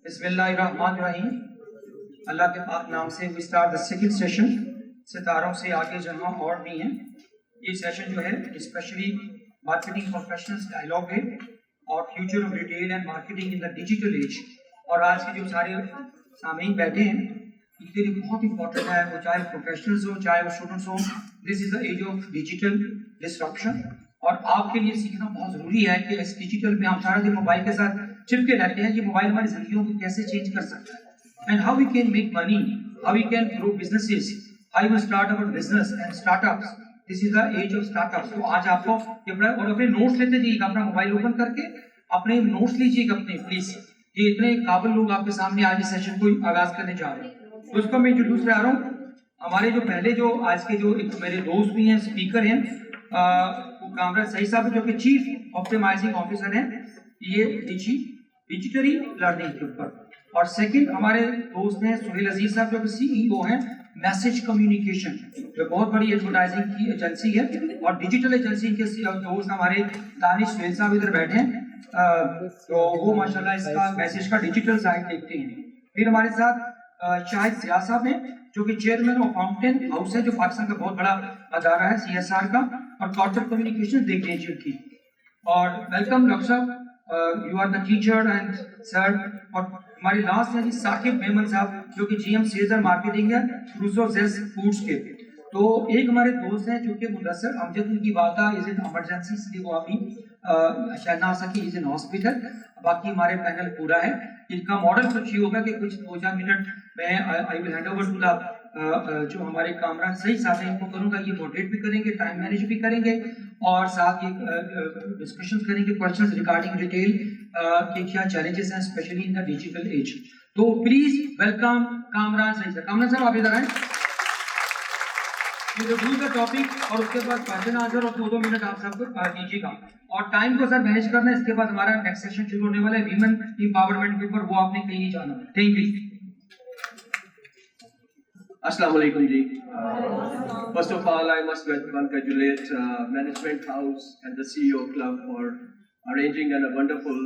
بسم اللہ الرحمن الرحیم. اللہ کے پاک نام سے we start the second session. ستاروں سے آگے جہاں اور بھی ہیں. یہ سیشن جو ہے اسپیشلی مارکیٹنگ پروفیشنلز ڈائلاگ ہے اور future of retail and marketing in the digital age. اور آج کے جو سارے سامعین بیٹھے ہیں ان کے لیے بہت امپورٹنٹ ہے, وہ چاہے پروفیشنلز ہوں چاہے وہ اسٹوڈنٹس ہوں. دس is the age of digital disruption اور آپ کے لیے سیکھنا بہت ضروری ہے کہ اس ڈیجیٹل میں ہم سارا دن موبائل کے ساتھ چپکے رہتے ہیں. یہ موبائل ہماری زندگیوں کو کیسے چینج کر سکتا ہے, and how we can make money, how we can grow businesses, how we start over business and start ups. This is the age of start ups. تو آج آپ کو اور اپنے نوٹس لیتے جائیے گا, اپنا موبائل اوپن کر کے اپنے نوٹس لیجیے گا اپنے پلیز. یہ اتنے قابل لوگ آپ کے سامنے آج اس سیشن کو آغاز کرنے جا رہے ہیں. تو اس کو میں انٹروڈیوس کرا رہا ہوں. ہمارے جو پہلے جو آج کے جو میرے دوست بھی ہیں اسپیکر ہیں, وہ کامران سعید صاحب جو کہ چیف آپٹیمائزنگ آفیسر ہیں یہ ڈیجیٹلی لرننگ کے اوپر. اور سیکنڈ ہمارے دوست ہیں سہیل عزیز صاحب جو کہ سی ای او ہیں میسج کمیونیکیشن, جو بہت بڑی ایڈورٹائزنگ کی ایجنسی ہے, اور ڈیجیٹل ایجنسی کے دوست ہمارے دانش سہیل صاحب ادھر بیٹھے ہیں, تو وہ ماشاءاللہ اس کا میسج کا ڈیجیٹل سائٹ دیکھتے ہیں. پھر ہمارے ساتھ شاہد سیاح صاحب ہیں جو کہ چیئرمین آف فاؤنٹین ہاؤس ہے, جو پاکستان کا بہت بڑا ادارہ ہے سی ایس آر کا, اور کارپوریٹ کمیونیکیشن دیکھتے ہیں جن کی. اور ویلکم ڈاکٹر صاحب, you are the teacher and sir. اور ہمارے لاسٹ ہیں جی ثاقب میمن صاحب جو کہ G M sales and marketing ہے روزو زیز فوڈس کے. تو ایک ہمارے دوست ہیں جو کہ مدثر امجد, ان کی والدہ از ان ایمرجنسی, اس لیے وہ ابھی شاید نہ آ سکی, از ان ہاسپٹل. باقی ہمارے پینل پورا ہے. ان کا ماڈل کچھ یہ ہوگا کہ کچھ 2-4 منٹ میں آئی ول ہینڈ اوور ٹو دا جو ہمارے کامران صحیح صاحب ہیں ان کو کروں گا. یہ موڈریٹ بھی کریں گے, ٹائم مینیج بھی کریں گے, اور ساتھ یہ ڈسکشن کریں گے کوشچنز ریگارڈنگ ریٹیل کے کیا چیلنجز ہیں specially in the digital age. تو پلیز ویلکم کامران صحیح صاحب. کامران صاحب آپ ادھر آئیں, انٹروڈیوس دا ٹاپک, اور اس کے بعد کوشچن آنسر اور 2 منٹ آپ سب کو دیجیے گا, اور ٹائم کو سر مینیج کرنا ہے. اس کے بعد ہمارا نیکسٹ سیشن شروع ہونے والا ہے ویمن امپاورمنٹ کے اوپر, وہ آپ نے کہیں نہیں جانا. Thank you. السلام علیکم جی. First of all, I must congratulate Management House and the CEO Club for arranging a wonderful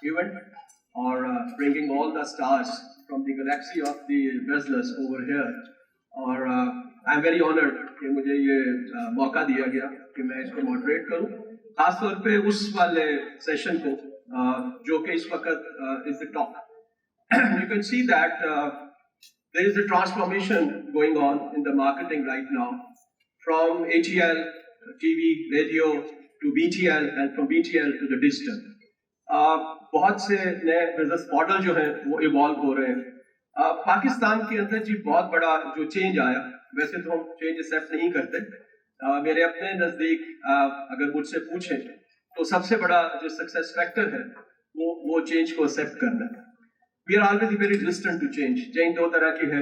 event, or bringing all the stars from the galaxy of the business over here. اور I'm very honored کہ مجھے یہ موقع دیا گیا کہ میں اس کو ماڈریٹ کروں, خاص طور پہ اس والے سیشن کو جو کہ اس وقت is the top. You can see that there is a transformation going on in the marketing right now, from ATL, TV, radio to BTL, and from BTL to the digital. بہت سے نئے business model جو ہیں وہ evolve ہو رہے ہیں. پاکستان کے اندر جی بہت بڑا جو چینج آیا, ویسے تو ہم چینج ایکسیپٹ نہیں کرتے, میرے اپنے نزدیک اگر مجھ سے پوچھیں تو سب سے بڑا جو سکسیس فیکٹر ہے وہ چینج کو ایکسیپٹ کرنا ہے. We are always very resistant to change. Change 2 طرح کی ہے,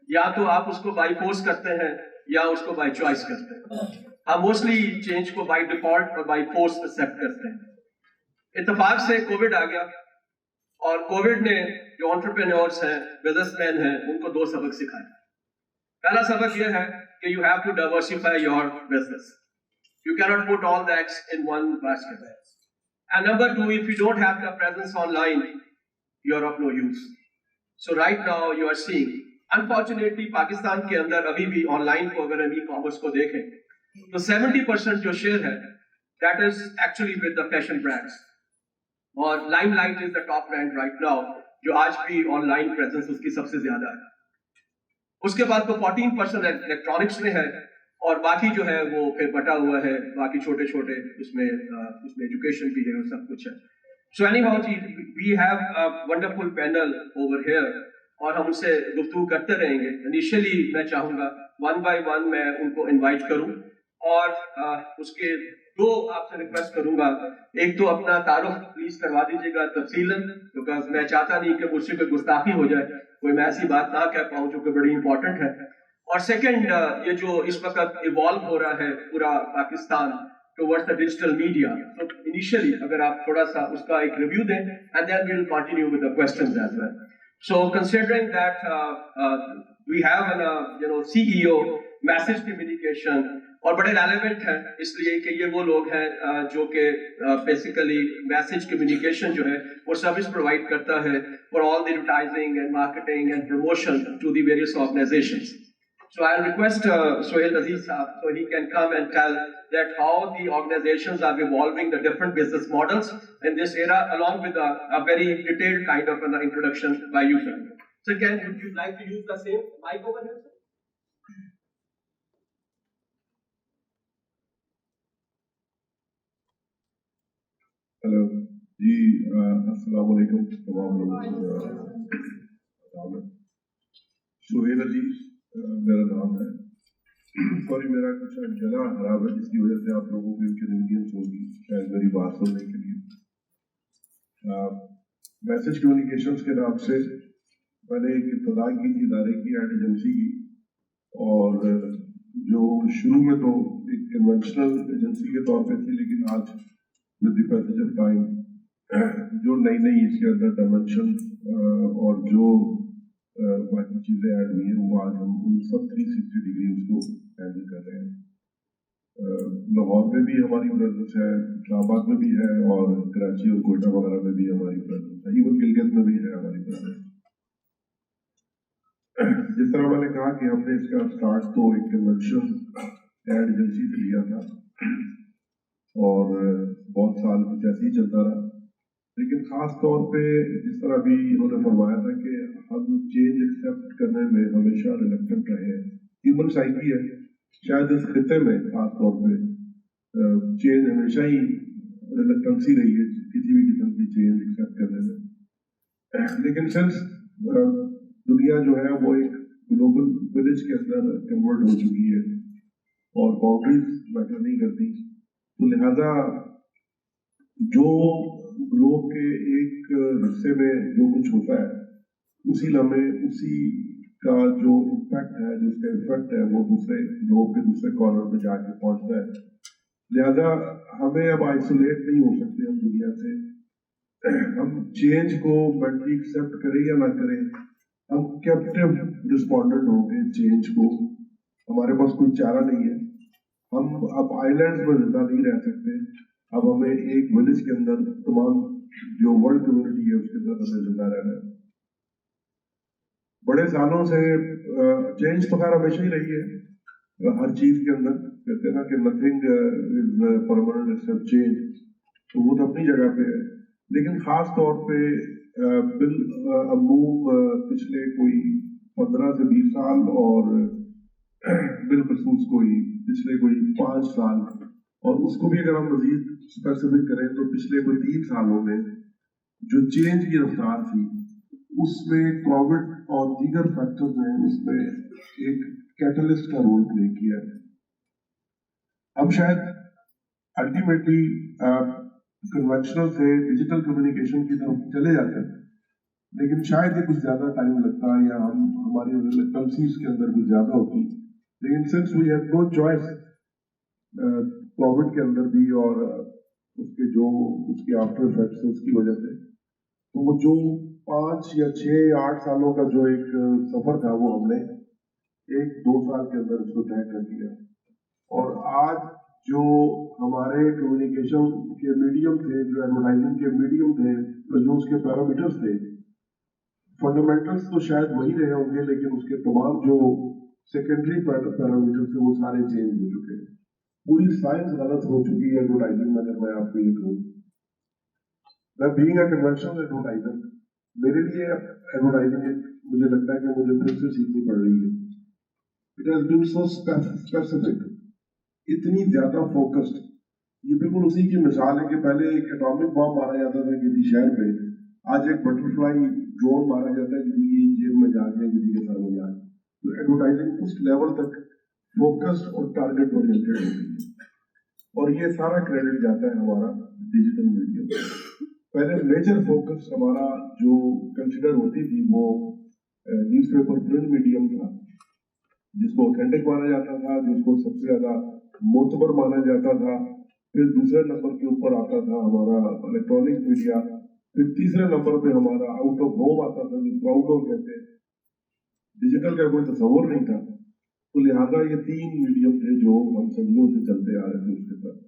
یا تو آپ اس کو بائی فورس کرتے ہیں یا اس کو بائی چوائس کرتے ہیں. ہم موسٹلی چینج کو بائی ڈیفالٹ اور بائی فورس ایکسیپٹ کرتے ہیں. اتفاق سے کووڈ آ گیا, اور کووڈ نے جو انٹرپرینورس ہیں, بزنس مین ہیں, ان کو 2 سبق سکھائے. پہلا سبق یہ ہے کہ you have to diversify your business. You can't put all the eggs in one basket. And number 2, if you don't have the presence online, you are of no use. So right now you are seeing, unfortunately Pakistan کے اندر ابھی بھی on line کو اگر ہم e commerce کو دیکھیں تو 70% جو شیئر ہے that is actually with the fashion brands. اور limelight is the top brand right now جو آج بھی آن لائن پریزنس اس کی سب سے زیادہ ہے. اس کے بعد تو 14% الیکٹرانکس میں ہے, اور باقی جو ہے وہ پھر بٹا ہوا ہے, باقی چھوٹے چھوٹے اس میں ایجوکیشن بھی ہے اور سب کچھ ہے. So anyhow, we have a wonderful panel over here, اور ہم ان سے گفتگو کرتے رہیں گے. انیشلی میں چاہوں گا 1 by 1 میں ان کو انوائٹ کروں, اور اس کے 2 آپ سے ریکویسٹ کروں گا. ایک تو اپنا تعارف پلیز کروا دیجیے گا تفصیلاً, بیکاز میں چاہتا نہیں کہ مجھ سے کوئی گستاخی ہو جائے, کوئی میں ایسی بات نہ کہہ پاؤں جو کہ بڑی امپورٹنٹ ہے. اور سیکنڈ, یہ جو اس وقت ایوالو ہو رہا ہے پورا Pakistan towards the digital media. So initially, اگر آپ تھوڑا سا اس کا ایک ریویو دیں, and then we will continue with the questions as well. So considering that we have an CEO message communication, اور بڑے ریلیونٹ ہیں اس لیے کہ یہ وہ لوگ ہیں جو کہ بیسیکلی میسج کمیونیکیشن جو ہے وہ سروس پرووائڈ کرتا ہے for all the advertising and marketing and promotion to the various organisations. So I'll request Sohail Aziz Saab so he can come and tell that how the organizations are evolving the different business models in this era, along with a very detailed kind of an introduction by you, sir. So again, would you like to use the same mic over here, sir? Hello جی السلام علیکم تمام لوگوں کو. سہیل عزیز میرا نام ہے. Sorry میرا کچھ گلا خراب ہے جس کی وجہ سے آپ لوگوں کو انکنوینئنس ہوگی شاید میری بات سننے کے لیے. میسج کمیونیکیشنز کے نام سے میں نے ایک ابتدا کی تھی ادارے کی ایڈ ایجنسی کی, اور جو شروع میں تو ایک کنونشنل ایجنسی کے طور پہ تھی, لیکن آج with the passage of time جو نئی نئی اس کے اندر ڈائمنشن اور جو باقی چیزیں ایڈ ہوئی ہیں وہ آج ہم ان سب 360 ڈگری اس کو ہینڈل کر رہے ہیں. لاہور میں بھی ہماری پریزنس ہے, اسلام آباد میں بھی ہے, اور کراچی اور کوئٹہ وغیرہ میں بھی ہماری پریزنس ہے, ایون گلگت میں بھی ہے ہماری پریزنس. جس طرح میں نے کہا کہ ہم نے اس کا اسٹارٹ تو ایک کنونشن ایڈ ایجنسی سے لیا تھا اور بہت سال کچھ ایسے ہی چلتا رہا, لیکن خاص طور پہ جس طرح بھی انہوں نے فرمایا تھا کہ ہم چینج ایکسیپٹ کرنے میں ہمیشہ ریلیکٹنٹ رہے ہیں. ہیومن سائیکی ہے شاید اس خطے میں خاص طور پہ چینج ہمیشہ ہی ریلیکٹنسی رہی ہے کسی بھی قسم کی چینج ایکسیپٹ کرنے میں. لیکن سنس دنیا جو ہے وہ ایک گلوبل ولیج کے اندر کنورٹ ہو چکی ہے اور باؤنڈریز میٹر نہیں کرتی, تو لہذا جو گلوب کے ایک حصے میں جو کچھ ہوتا ہے اسی لمحے اسی کا جو امپیکٹ ہے, جو اس کا افیکٹ ہے, وہ دوسرے گلوب کے دوسرے کارنر پہ جا کے پہنچتا ہے. لہذا ہمیں اب آئسولیٹ نہیں ہو سکتے ہم دنیا سے. ہم چینج کو مینٹلی ایکسیپٹ کریں یا نہ کریں, ہم کیپٹیو رسپونڈنٹ ہوں گے چینج کو. ہمارے پاس کوئی چارہ نہیں ہے. ہم اب آئی لینڈ میں زندہ نہیں رہ سکتے. اب ہمیں ایک ولیج کے اندر تمام جو ورلڈ کمیونٹی ہے اس کے اندر ہمیں زندہ رہنا ہے. بڑے سالوں سے چینج تو خیر ہمیشہ ہی رہی ہے ہر چیز کے اندر. کہتے ہیں نا کہ nothing is permanent accept change, تو وہ تو اپنی جگہ پہ ہے. لیکن خاص طور پہ بالعموم پچھلے کوئی 15 سے 20 سال اور بالخصوص پچھلے کوئی 5 سال, اور اس کو بھی اگر ہم مزید اسپیسیفک کریں تو پچھلے کوئی 3 سالوں میں جو چینج کی رفتار تھی اس میں کووڈ اور دیگر فیکٹرز نے اس میں ایک کیٹلسٹ کا رول پلے کیا ہے. ہم شاید الٹیمیٹلی کنونشنل سے ڈیجیٹل کمیونیکیشن کی طرف چلے جاتے ہیں, لیکن شاید یہ کچھ زیادہ ٹائم لگتا ہے یا ہماری ریلیکٹنسیز کے اندر کچھ زیادہ ہوتی. لیکن since we have no choice covid کے اندر بھی اور اس کے جو اس کے آفٹر افیکٹس اس کی وجہ سے, تو وہ جو 5 یا 6 یا 8 سالوں کا جو ایک سفر تھا وہ ہم نے 1-2 سال کے اندر اس کو طے کر دیا. اور آج جو ہمارے کمیونیکیشن کے میڈیم تھے, جو ایڈورٹائزنگ کے میڈیم تھے, جو اس کے پیرامیٹرز تھے, فنڈامنٹلس تو شاید وہی رہے ہوں گے, لیکن اس کے تمام جو سیکنڈری پیرامیٹرز تھے وہ سارے چینج ہو چکے ہیں. پوری سائنس غلط ہو چکی ہے ایڈورٹائزنگ میں. اگر میں آپ کو یہ کہوں, میں بینگ اے کنونشنل ایڈورٹائزر, میرے لیے ایڈورٹائزنگ مجھے لگتا ہے کہ مجھے پھر سے سیکھنی پڑ رہی ہے. It has been so specific, اتنی زیادہ فوکسڈ. یہ بالکل اسی کی مثال ہے کہ پہلے ایک ایٹامک بام مارا جاتا تھا کسی شہر پہ, آج ایک بٹر فلائی ڈرون مارا جاتا ہے کسی کی جیب میں جا کے, کسی کے سر میں جا کے. تو ایڈورٹائزنگ اس لیول تک فوکسڈ اور ٹارگیٹ اورینٹیڈ ہوتی ہے, اور یہ سارا کریڈٹ جاتا ہے ہمارا ڈیجیٹل میڈیم. پہلے میجر فوکس ہمارا جو کنسیڈر ہوتی تھی وہ نیوز پیپر پرنٹ میڈیم تھا, جس کو اوتھینٹک مانا جاتا تھا, جس کو سب سے زیادہ معتبر مانا جاتا تھا. پھر دوسرے نمبر کے اوپر آتا تھا ہمارا الیکٹرانک میڈیا. پھر تیسرے نمبر پہ ہمارا آؤٹ آف ہوم آتا تھا, جس کو آؤٹ ڈور کہتے ہیں. ڈیجیٹل کا کوئی تصور نہیں تھا. تو لہٰذا یہ 3 میڈیم تھے جو ہم صدیوں سے چلتے آ رہے تھے اس کے ساتھ۔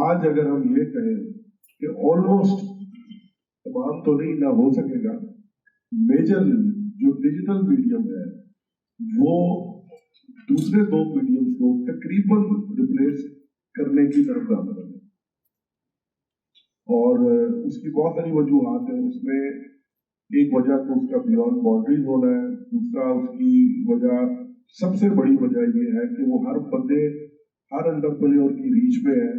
آج اگر ہم یہ کہیں کہ آلموسٹ تمام تو نہیں نہ ہو سکے گا، میجر جو ڈیجیٹل میڈیم ہے وہ دوسرے 2 میڈیمز کو تقریباً ریپلیس کرنے کی طرف گامزن ہے، اور اس کی بہت ساری وجوہات ہیں۔ اس میں ایک وجہ تو اس کا بیونڈ باؤنڈریز ہونا ہے، دوسرا اس کی وجہ، سب سے بڑی وجہ یہ ہے کہ وہ ہر بندے، ہر انٹرپرینور کی ریچ میں ہے۔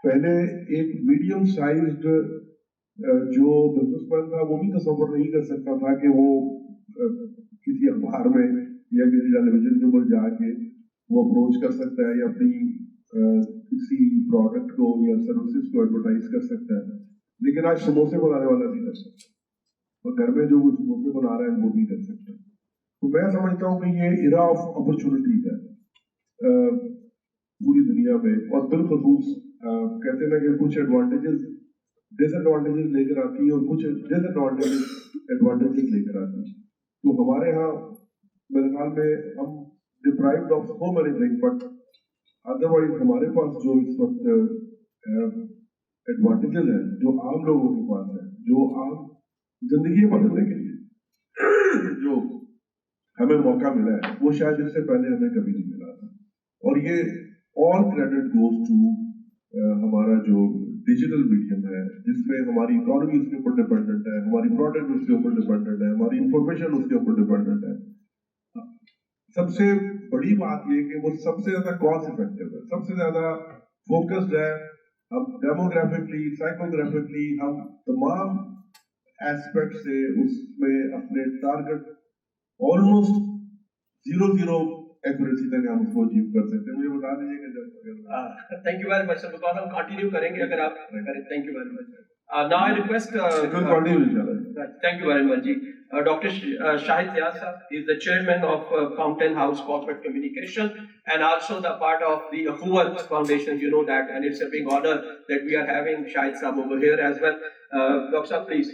پہلے ایک میڈیم سائزڈ جو بزنس مین تھا وہ بھی تصور نہیں کر سکتا تھا کہ وہ کسی اخبار میں یا کسی ٹیلی ویژن کے اوپر جا کے وہ اپروچ کر سکتا ہے یا اپنی کسی پروڈکٹ کو یا سروسز کو ایڈورٹائز کر سکتا ہے، لیکن آج سموسے بنانے والا بھی کر سکتا ہے، اور گھر میں جو وہ سموسے بنا رہا ہے وہ بھی کر سکتا ہے۔ تو میں سمجھتا ہوں کہ یہ ایرا آف اپرچونٹیز ہے پوری دنیا میں، اور بالخصوص کہتے ہیں کہ کچھ ایڈوانٹیجز ڈس ایڈوانٹیجز لے کر آتی ہیں اور کچھ ڈس ایڈوانٹیجز لے کر آتی ہیں۔ تو ہمارے ہاں میرے خیال میں ہم deprived of so many thing, but otherwise ہمارے پاس جو اس وقت ایڈوانٹیجز ہیں جو عام لوگوں کے پاس ہیں، جو عام زندگی بدلنے کے لیے جو ہمیں موقع ملا ہے، وہ شاید اس سے پہلے ہمیں کبھی نہیں ملا تھا۔ اور یہ آل کریڈٹ گوز ٹو ہمارا جو ڈیجیٹل میڈیم ہے، جس میں ہماری اکانومی اس کے اوپر ڈپینڈنٹ ہے، ہماری پروڈکٹ اس کے اوپر ڈپینڈنٹ ہے، ہماری انفارمیشن اس کے اوپر ڈپینڈنٹ ہے۔ سب سے بڑی بات یہ کہ وہ سب سے زیادہ کاسٹ افیکٹو ہے، سب سے زیادہ فوکسڈ ہے۔ ہم ڈیموگرافکلی، سائیکوگرافکلی، ہم تمام ایسپیکٹ سے اس میں اپنے ٹارگٹ آلموسٹ 0 ایکوریسی تک ہم اس کو اچیو کر سکتے ہیں۔ مجھے بتا دیجیے کہ جب Thank you very much, sir, because ہم کنٹینیو کریں گے اگر آپ کریں۔ Thank you very much. Now I request thank you very much ji. Dr. Shahid Ziad sir is the chairman of Fountain House Corporate Communication and also the part of the Hoover Foundation, you know that, and it's a big honor that we are having Shahid sahab over here as well. Dr. sahab, please.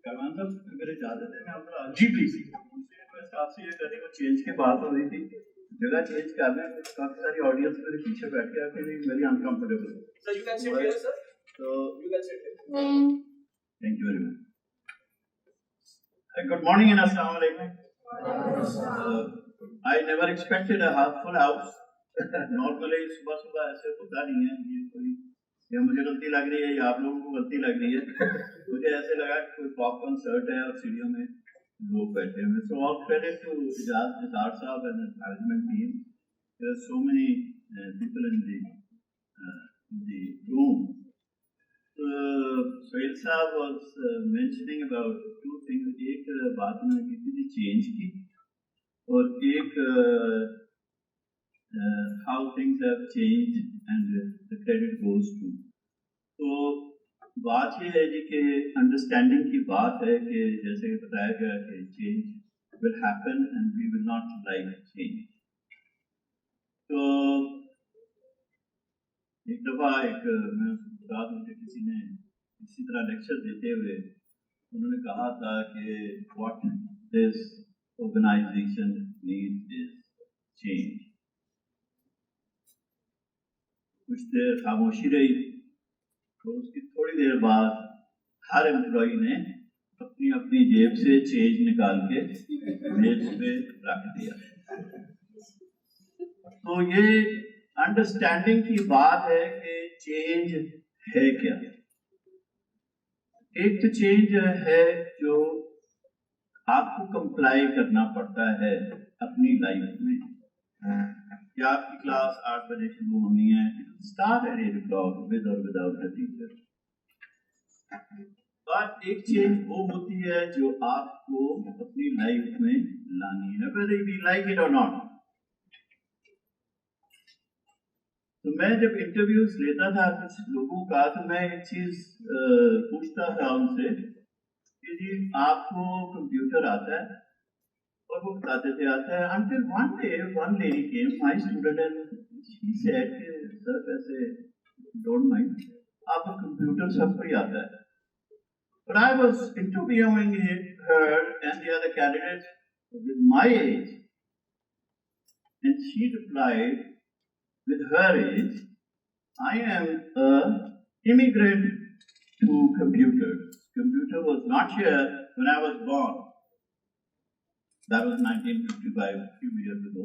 کمال صاحب اگر اجازت ہے میں آپ کو جی please. آپ سے یہ کرنے کو چینج کی بات ہو رہی تھی، جگہ چینج کرنے میں کافی ساری آڈینس میرے پیچھے بیٹھ کے آپ کے لیے very uncomfortable. So you can sit here, sir. So You can sit here. thank you very much. Good morning and assalamu alaikum. I never expected a full house. Normally صبح صبح ایسے ہوتا نہیں ہے، یہ کوئی یا مجھے غلطی لگ رہی ہے یا آپ لوگوں کو غلطی لگ رہی ہے، مجھے ایسے لگا کہ کوئی پاپ کنسرٹ ہے اور سیڑھیوں میں لوگ بیٹھے ہوئے۔ So all credit to Ijaz Nisar Sahab and the management team. There are so many people in the room. Sohail Sahab was mentioning about 2 things. ایک بات انہوں نے کی تھی چینج کی، اور ایک how things have changed and the credit goes to. تو بات یہ ہے جی کہ انڈرسٹینڈنگ کی بات ہے کہ جیسے کہ بتایا گیا کہ change will happen and we will not like change. تو ایک دفعہ میں بتا دوں کہ کسی نے اسی طرح لیکچر دیتے ہوئے انہوں نے کہا تھا کہ what this organization needs is change. کچھ دیر خاموشی رہی، تو اس کی تھوڑی دیر بعد ہر امپلائی نے اپنی اپنی جیب سے چینج نکال کے میز پہ رکھ دیا۔ تو یہ انڈرسٹینڈنگ کی بات ہے کہ چینج ہے کیا۔ ایک تو چینج ہے جو آپ کو کمپلائی کرنا پڑتا ہے اپنی لائف میں، کہ آپ کی کلاس 8 بجے شروع ہونی ہے، start at 8 o'clock with or without the teacher. اور ایک چینج وہ ہوتی ہے جو آپ کو اپنی لائف میں لانی ہے whether you like it or not. تو میں جب انٹرویوز لیتا تھا کچھ لوگوں کا تو میں ایک چیز پوچھتا تھا ان سے کہ جی آپ کو کمپیوٹر آتا ہے، اور وہ بتاتے تھے آتا ہے. until one day one lady came, my student, and she said sir ایسے don't mind آپ کو کمپیوٹر سب کو ہی آتا ہے. But I was interviewing her and the other candidates with my age, and she replied with her age, I am an immigrant to computers. Computer was not here when I was born. That was 1955, a few years ago.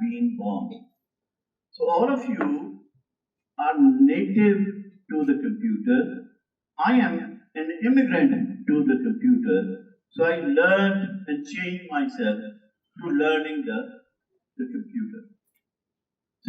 been born. So all of you are native to the computer. I am an immigrant to the computer. So I learned and changed myself to learning the computer. So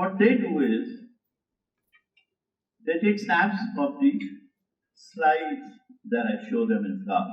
What they do is they take snaps of the slides that I show them in class.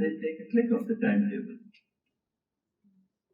they take a click of the time table.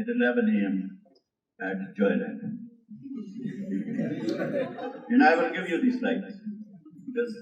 at 11 a.m. at Joyland. And I will give you these slides. Because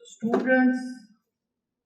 So students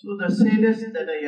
So the sadist that I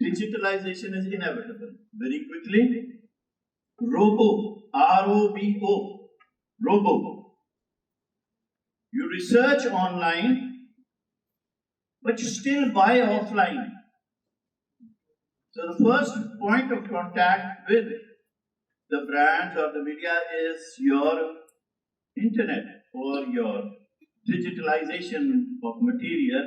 Digitalization is inevitable. Very quickly, robo, R-O-B-O, robo. You research online, but you still buy offline. So the first point of contact with the brands or the media is your internet or your digitalization of material.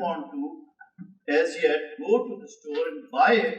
want to, as yet, go to the store and buy it.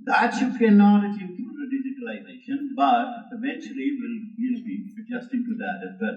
That you cannot achieve through the digitalization, but eventually we'll be adjusting to that as well.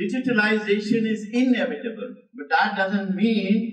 digitalization is inevitable, but that doesn't mean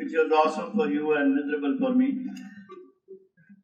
which was awesome for you and miserable for me.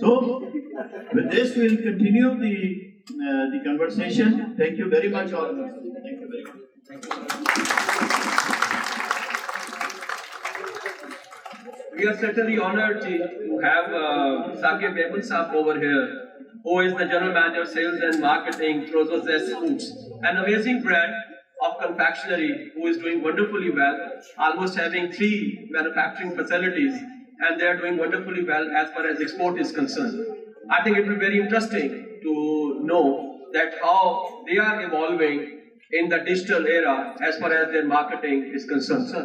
So with this we will continue the conversation. Thank you very much all. Thank you very much. We are certainly honored to have Saqib Mehmood Saab over here, who is the General Manager Sales and Marketing, Prozos Foods, an amazing brand of confectionery who is doing wonderfully well, almost having 3 manufacturing facilities, and they are doing wonderfully well as far as export is concerned. I think it will be very interesting to know that how they are evolving in the digital era as far as their marketing is concerned. Sir.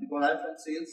because I'm from sales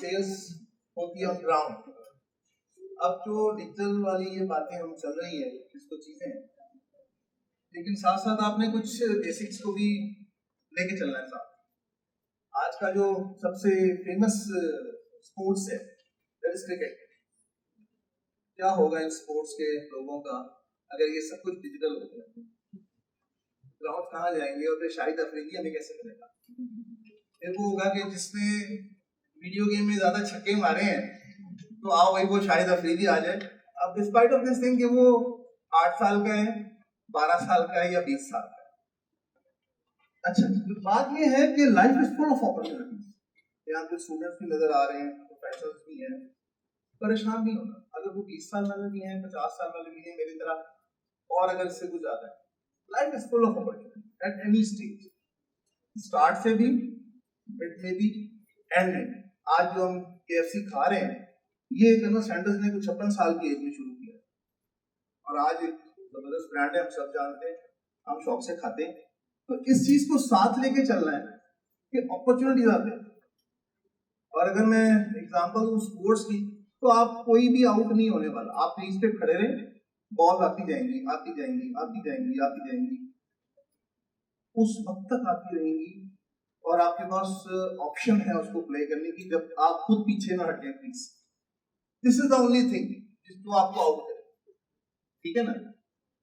sales ہوتی ہے on ground. اب جو digital والی یہ باتیں ہم چل رہی ہیں اس کو چیزیں ہیں, لیکن ساتھ ساتھ آپ نے کچھ بیسکس کو بھی لے کے چلنا ہے ساتھ. آج کا جو سب سے فیمس اسپورٹس ہے دیٹ از کرکٹ. کیا ہوگا ان اسپورٹس کے لوگوں کا اگر یہ سب کچھ ڈیجیٹل ہو گیا؟ گراؤنڈ کہاں جائیں گے اور پھر شاہد افریدی ہمیں کیسے ملے گا؟ پھر وہ ہوگا کہ جس نے ویڈیو گیم میں زیادہ چھکے مارے ہیں تو آؤ بھائی وہ شاہد افریدی آ جائے. اب ڈسپائٹ آف دس تھنگ کہ وہ 8 سال کا ہے, 12 سال کا ہے یا 20 سال کا ہے. اچھا بات یہ ہے کہ life is full of opportunities. یہاں پہ اسٹوڈنٹس بھی نظر آ رہے ہیں, پروفیسرس بھی ہیں. پریشان نہیں ہونا. اگر وہ 20 سال والے بھی ہیں, 50 سال والے بھی ہیں میری طرح, اور اگر اس سے کچھ زیادہ ہے, life is full of opportunities at any stage. Start سے بھی, اٹ میں بھی, اینڈ میں. آج جو ہم KFC کھا رہے ہیں یہ کرنل سینڈرز نے کچھ 56 سال کی ایج میں شروع کیا اور آج ایک زبردست برانڈ ہے, ہم سب جانتے ہیں, ہم شوق سے کھاتے ہیں. تو اس چیز کو ساتھ لے کے چلنا ہے کہ اپرچونیٹیز آتے ہیں. اور اگر میں ایگزامپل دوں اسپورٹس کی تو آپ کوئی بھی آؤٹ نہیں ہونے والا. آپ کریز پہ کھڑے رہیں, بال آتی جائیں گی, آتی جائیں گی, آتی جائیں گی, آتی جائیں گی, اس وقت تک آتی رہیں گی اور آپ کے پاس آپشن ہے اس کو پلے کرنے کی جب آپ خود پیچھے نہ ہٹیں please. This is the only thing جس کو آپ کو آؤٹ کرے. ٹھیک ہے نا.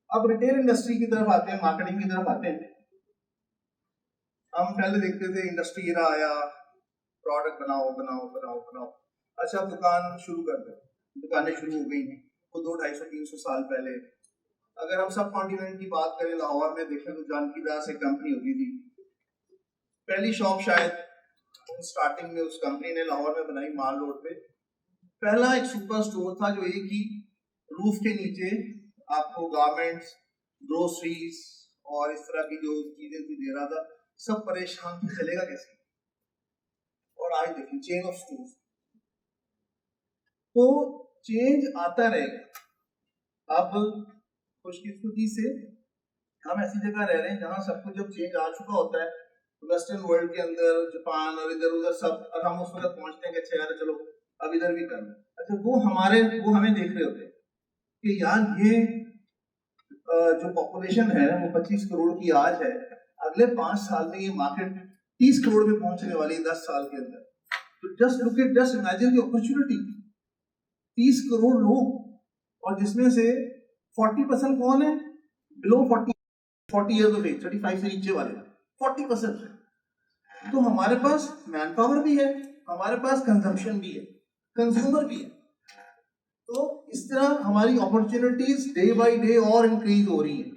اب ریٹیل انڈسٹری کی طرف آتے ہیں, مارکیٹنگ کی طرف آتے ہیں. ہم پہلے دیکھتے تھے انڈسٹری ایرا آیا, پروڈکٹ بناؤ بناؤ بناؤ بناؤ. اچھا دکان شروع کر دو, دکانیں شروع ہو گئی وہ 200, 250, 300 سال پہلے. اگر ہم سب کانٹیننٹ کی بات کریں, لاہور میں دیکھیں تو جانکی داس ایک کمپنی ہوتی تھی. پہلی شاپ شاید اسٹارٹنگ میں اس کمپنی نے لاہور میں بنائی, مال روڈ پہ. پہلا ایک سپر اسٹور تھا جو ایک ہی روف کے نیچے آپ کو گارمنٹس, گروسریز اور اس طرح کی جو چیزیں بھی دے رہا تھا. سب پریشان تھے چلے گا کیسے. اور آج دیکھیں چین آف اسٹورز. تو چینج آتا رہے گا. اب خوش قسمتی سے ہم ایسی جگہ رہ رہے ہیں جہاں سب کچھ جب چینج آ چکا ہوتا ہے ویسٹرن ورلڈ کے اندر, جاپان اور ادھر ادھر سب, اور ہم اس وقت پہنچتے ہیں کہ اچھا یار چلو اب ادھر بھی کر لیں. اچھا وہ ہمیں دیکھ رہے ہوتے ہیں کہ یار یہ جو پاپولیشن ہے وہ 25 کروڑ کی آج ہے, اگلے 5 سال میں یہ مارکیٹ 30 کروڑ میں پہنچنے والی ہے 10 سال کے اندر. تو just imagine the opportunity. 30 crore لوگ, اور جس میں سے 40% کون ہے, بلو 40 ایئرز آف ایج, 35 سے نیچے والے 40%. تو ہمارے پاس مین پاور بھی ہے, ہمارے پاس کنزمپشن بھی ہے, کنزیومر بھی ہے. تو اس طرح ہماری اپرچونٹیز ڈے بائی ڈے اور انکریز ہو رہی ہیں.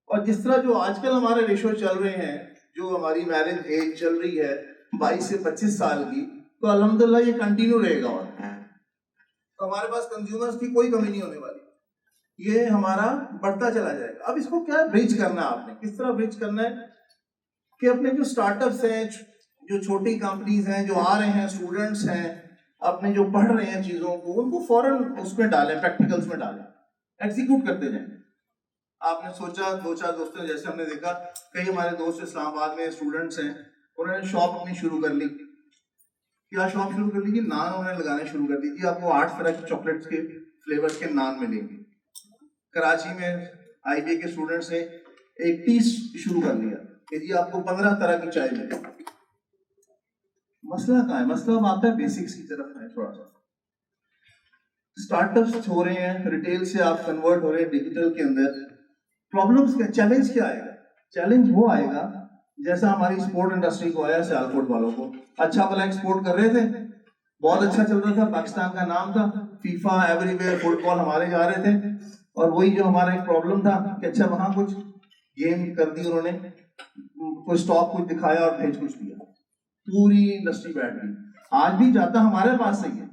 اور جس طرح جو آج کل ہمارے ریشو چل رہے ہیں, جو ہماری میرج ایج چل رہی ہے 22 سے 25 سال کی, تو الحمدللہ یہ کنٹینیو رہے گا. اور تو ہمارے پاس کنزیومرز کی کوئی کمی نہیں ہونے والی, یہ ہمارا بڑھتا چلا جائے گا. اب اس کو کیا برج کرنا ہے, آپ نے کس طرح برج کرنا ہے کہ اپنے جو اسٹارٹ اپس ہیں, جو چھوٹی کمپنیز ہیں, جو آ رہے ہیں, اسٹوڈنٹس ہیں, اپنے جو پڑھ رہے ہیں چیزوں کو, ان کو فوراً اس میں ڈالیں, پریکٹیکلس میں ڈالیں, ایگزیکیوٹ کرتے جائیں. آپ نے سوچا 2-4 دوستوں, جیسے ہم نے دیکھا کئی ہمارے دوست اسلام آباد میں اسٹوڈنٹس ہیں, انہوں نے شاپ اپنی شروع کر لی. کیا شاپ شروع کر لی کہ نان انہوں نے لگانے شروع کر دی تھی. آپ کو 8 طرح کے چاکلیٹس کے فلیورس کے نان ملیں گے. کراچی میں IBA کے اسٹوڈنٹس نے ایک ٹی شروع کر لیا کہ جی آپ کو 15 طرح کی چائے ملے. مسئلہ کہاں ہے؟ مسئلہ آتا ہے بیسکس کی طرف ہے. تھوڑا سا اسٹارٹ اپس ہو رہے ہیں, ریٹیل سے آپ کنورٹ ہو رہے ہیں ڈیجیٹل کے اندر. پرابلمس کیا, چیلنج کیا آئے گا؟ چیلنج وہ آئے گا جیسا ہماری سپورٹ انڈسٹری کو آیا سیالکوٹ والوں کو. اچھا بھلا ایکسپورٹ کر رہے تھے, بہت اچھا چل رہا تھا, پاکستان کا نام تھا, فیفا ایوری ویئر فٹ بال ہمارے جا رہے تھے. اور وہی جو ہمارا ایک پرابلم تھا کہ اچھا وہاں کچھ گیم کر دی انہوں نے, کوئی اسٹاک کچھ دکھایا اور بھیج کچھ دیا, پوری انڈسٹری بیٹھ گئی. آج بھی جاتا ہمارے پاس سے ہی ہے,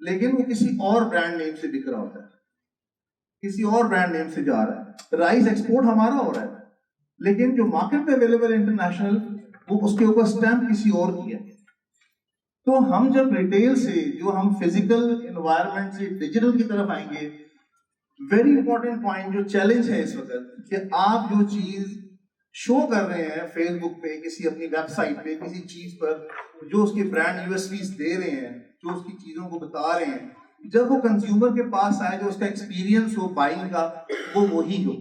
لیکن وہ کسی اور برانڈ نیم سے بک رہا ہوتا ہے, کسی اور برانڈ نیم سے جا رہا ہے. رائس ایکسپورٹ ہمارا ہو رہا ہے, لیکن جو مارکیٹ پہ اویلیبل انٹرنیشنل وہ اس کے اوپر اسٹیمپ کسی اور کی ہے. تو ہم جب ریٹیل سے, جو ہم فزیکل انوائرمنٹ سے ڈیجیٹل کی طرف آئیں گے, ویری امپورٹنٹ پوائنٹ جو چیلنج ہے اس وقت کہ آپ جو چیز شو کر رہے ہیں فیس بک پہ, کسی اپنی ویب سائٹ پہ, کسی چیز پر, جو اس کے برانڈ USPs دے رہے ہیں, جو اس کی چیزوں کو بتا رہے ہیں, جب وہ کنزیومر کے پاس آئے, جو اس کا ایکسپیرینس ہو بائنگ کا, وہ وہی ہو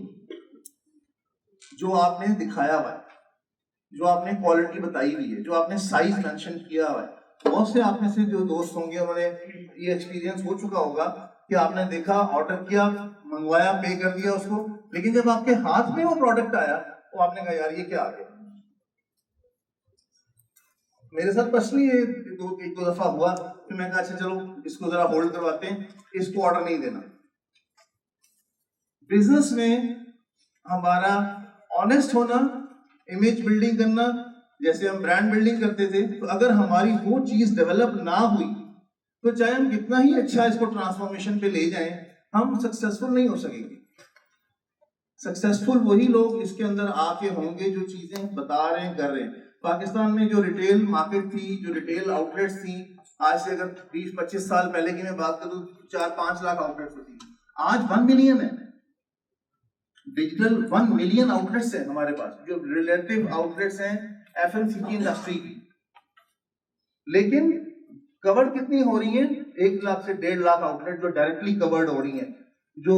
جو آپ نے دکھایا ہوا ہے, جو آپ نے کوالٹی بتائی ہوئی ہے, جو آپ نے سائز مینشن کیا ہوا ہے. بہت سے آپ میں سے جو دوست ہوں گے انہوں نے یہ ایکسپیرینس ہو چکا ہوگا کہ آپ نے دیکھا, آرڈر کیا, منگوایا, پے کر دیا اس کو, لیکن جب آپ کے ہاتھ میں وہ پروڈکٹ آیا تو آپ نے کہا یار یہ کیا آ گیا. میرے ساتھ پرسنلی ایک دو دفعہ ہوا کہ میں کہا اچھا چلو اس کو ذرا ہولڈ کرواتے ہیں, اس کو آرڈر نہیں دینا. بزنس میں ہمارا آنےسٹ ہونا, امیج بلڈنگ کرنا, جیسے ہم برانڈ بلڈنگ کرتے تھے, تو اگر ہماری وہ چیز ڈیولپ نہ ہوئی تو چاہے ہم کتنا ہی اچھا اس کو ٹرانسفارمیشن پہ لے جائیں, ہم سکسیسفل نہیں ہو سکیں گے. سکسیسفل وہی لوگ اس کے اندر آ کے ہوں گے جو چیزیں بتا رہے ہیں, کر رہے ہیں. پاکستان میں جو ریٹیل مارکیٹ تھی, جو ریٹیل آؤٹ لیٹس تھیں, آج سے اگر 20-25 سال پہلے کی میں بات کروں 4-5 لاکھ آؤٹ لیٹس ہوتی, آج 1 ملین ہے. ڈیجیٹل 1 ملین آؤٹ لیٹس ہیں ہمارے پاس, جو ریلیٹیو آؤٹ لیٹس ہیں ایف ایم سی کی انڈسٹری کی. لیکن کور کتنی ہو رہی ہیں؟ 1 لاکھ سے 1.5 لاکھ آؤٹ لیٹ جو ڈائریکٹلی کورڈ ہو رہی ہیں, جو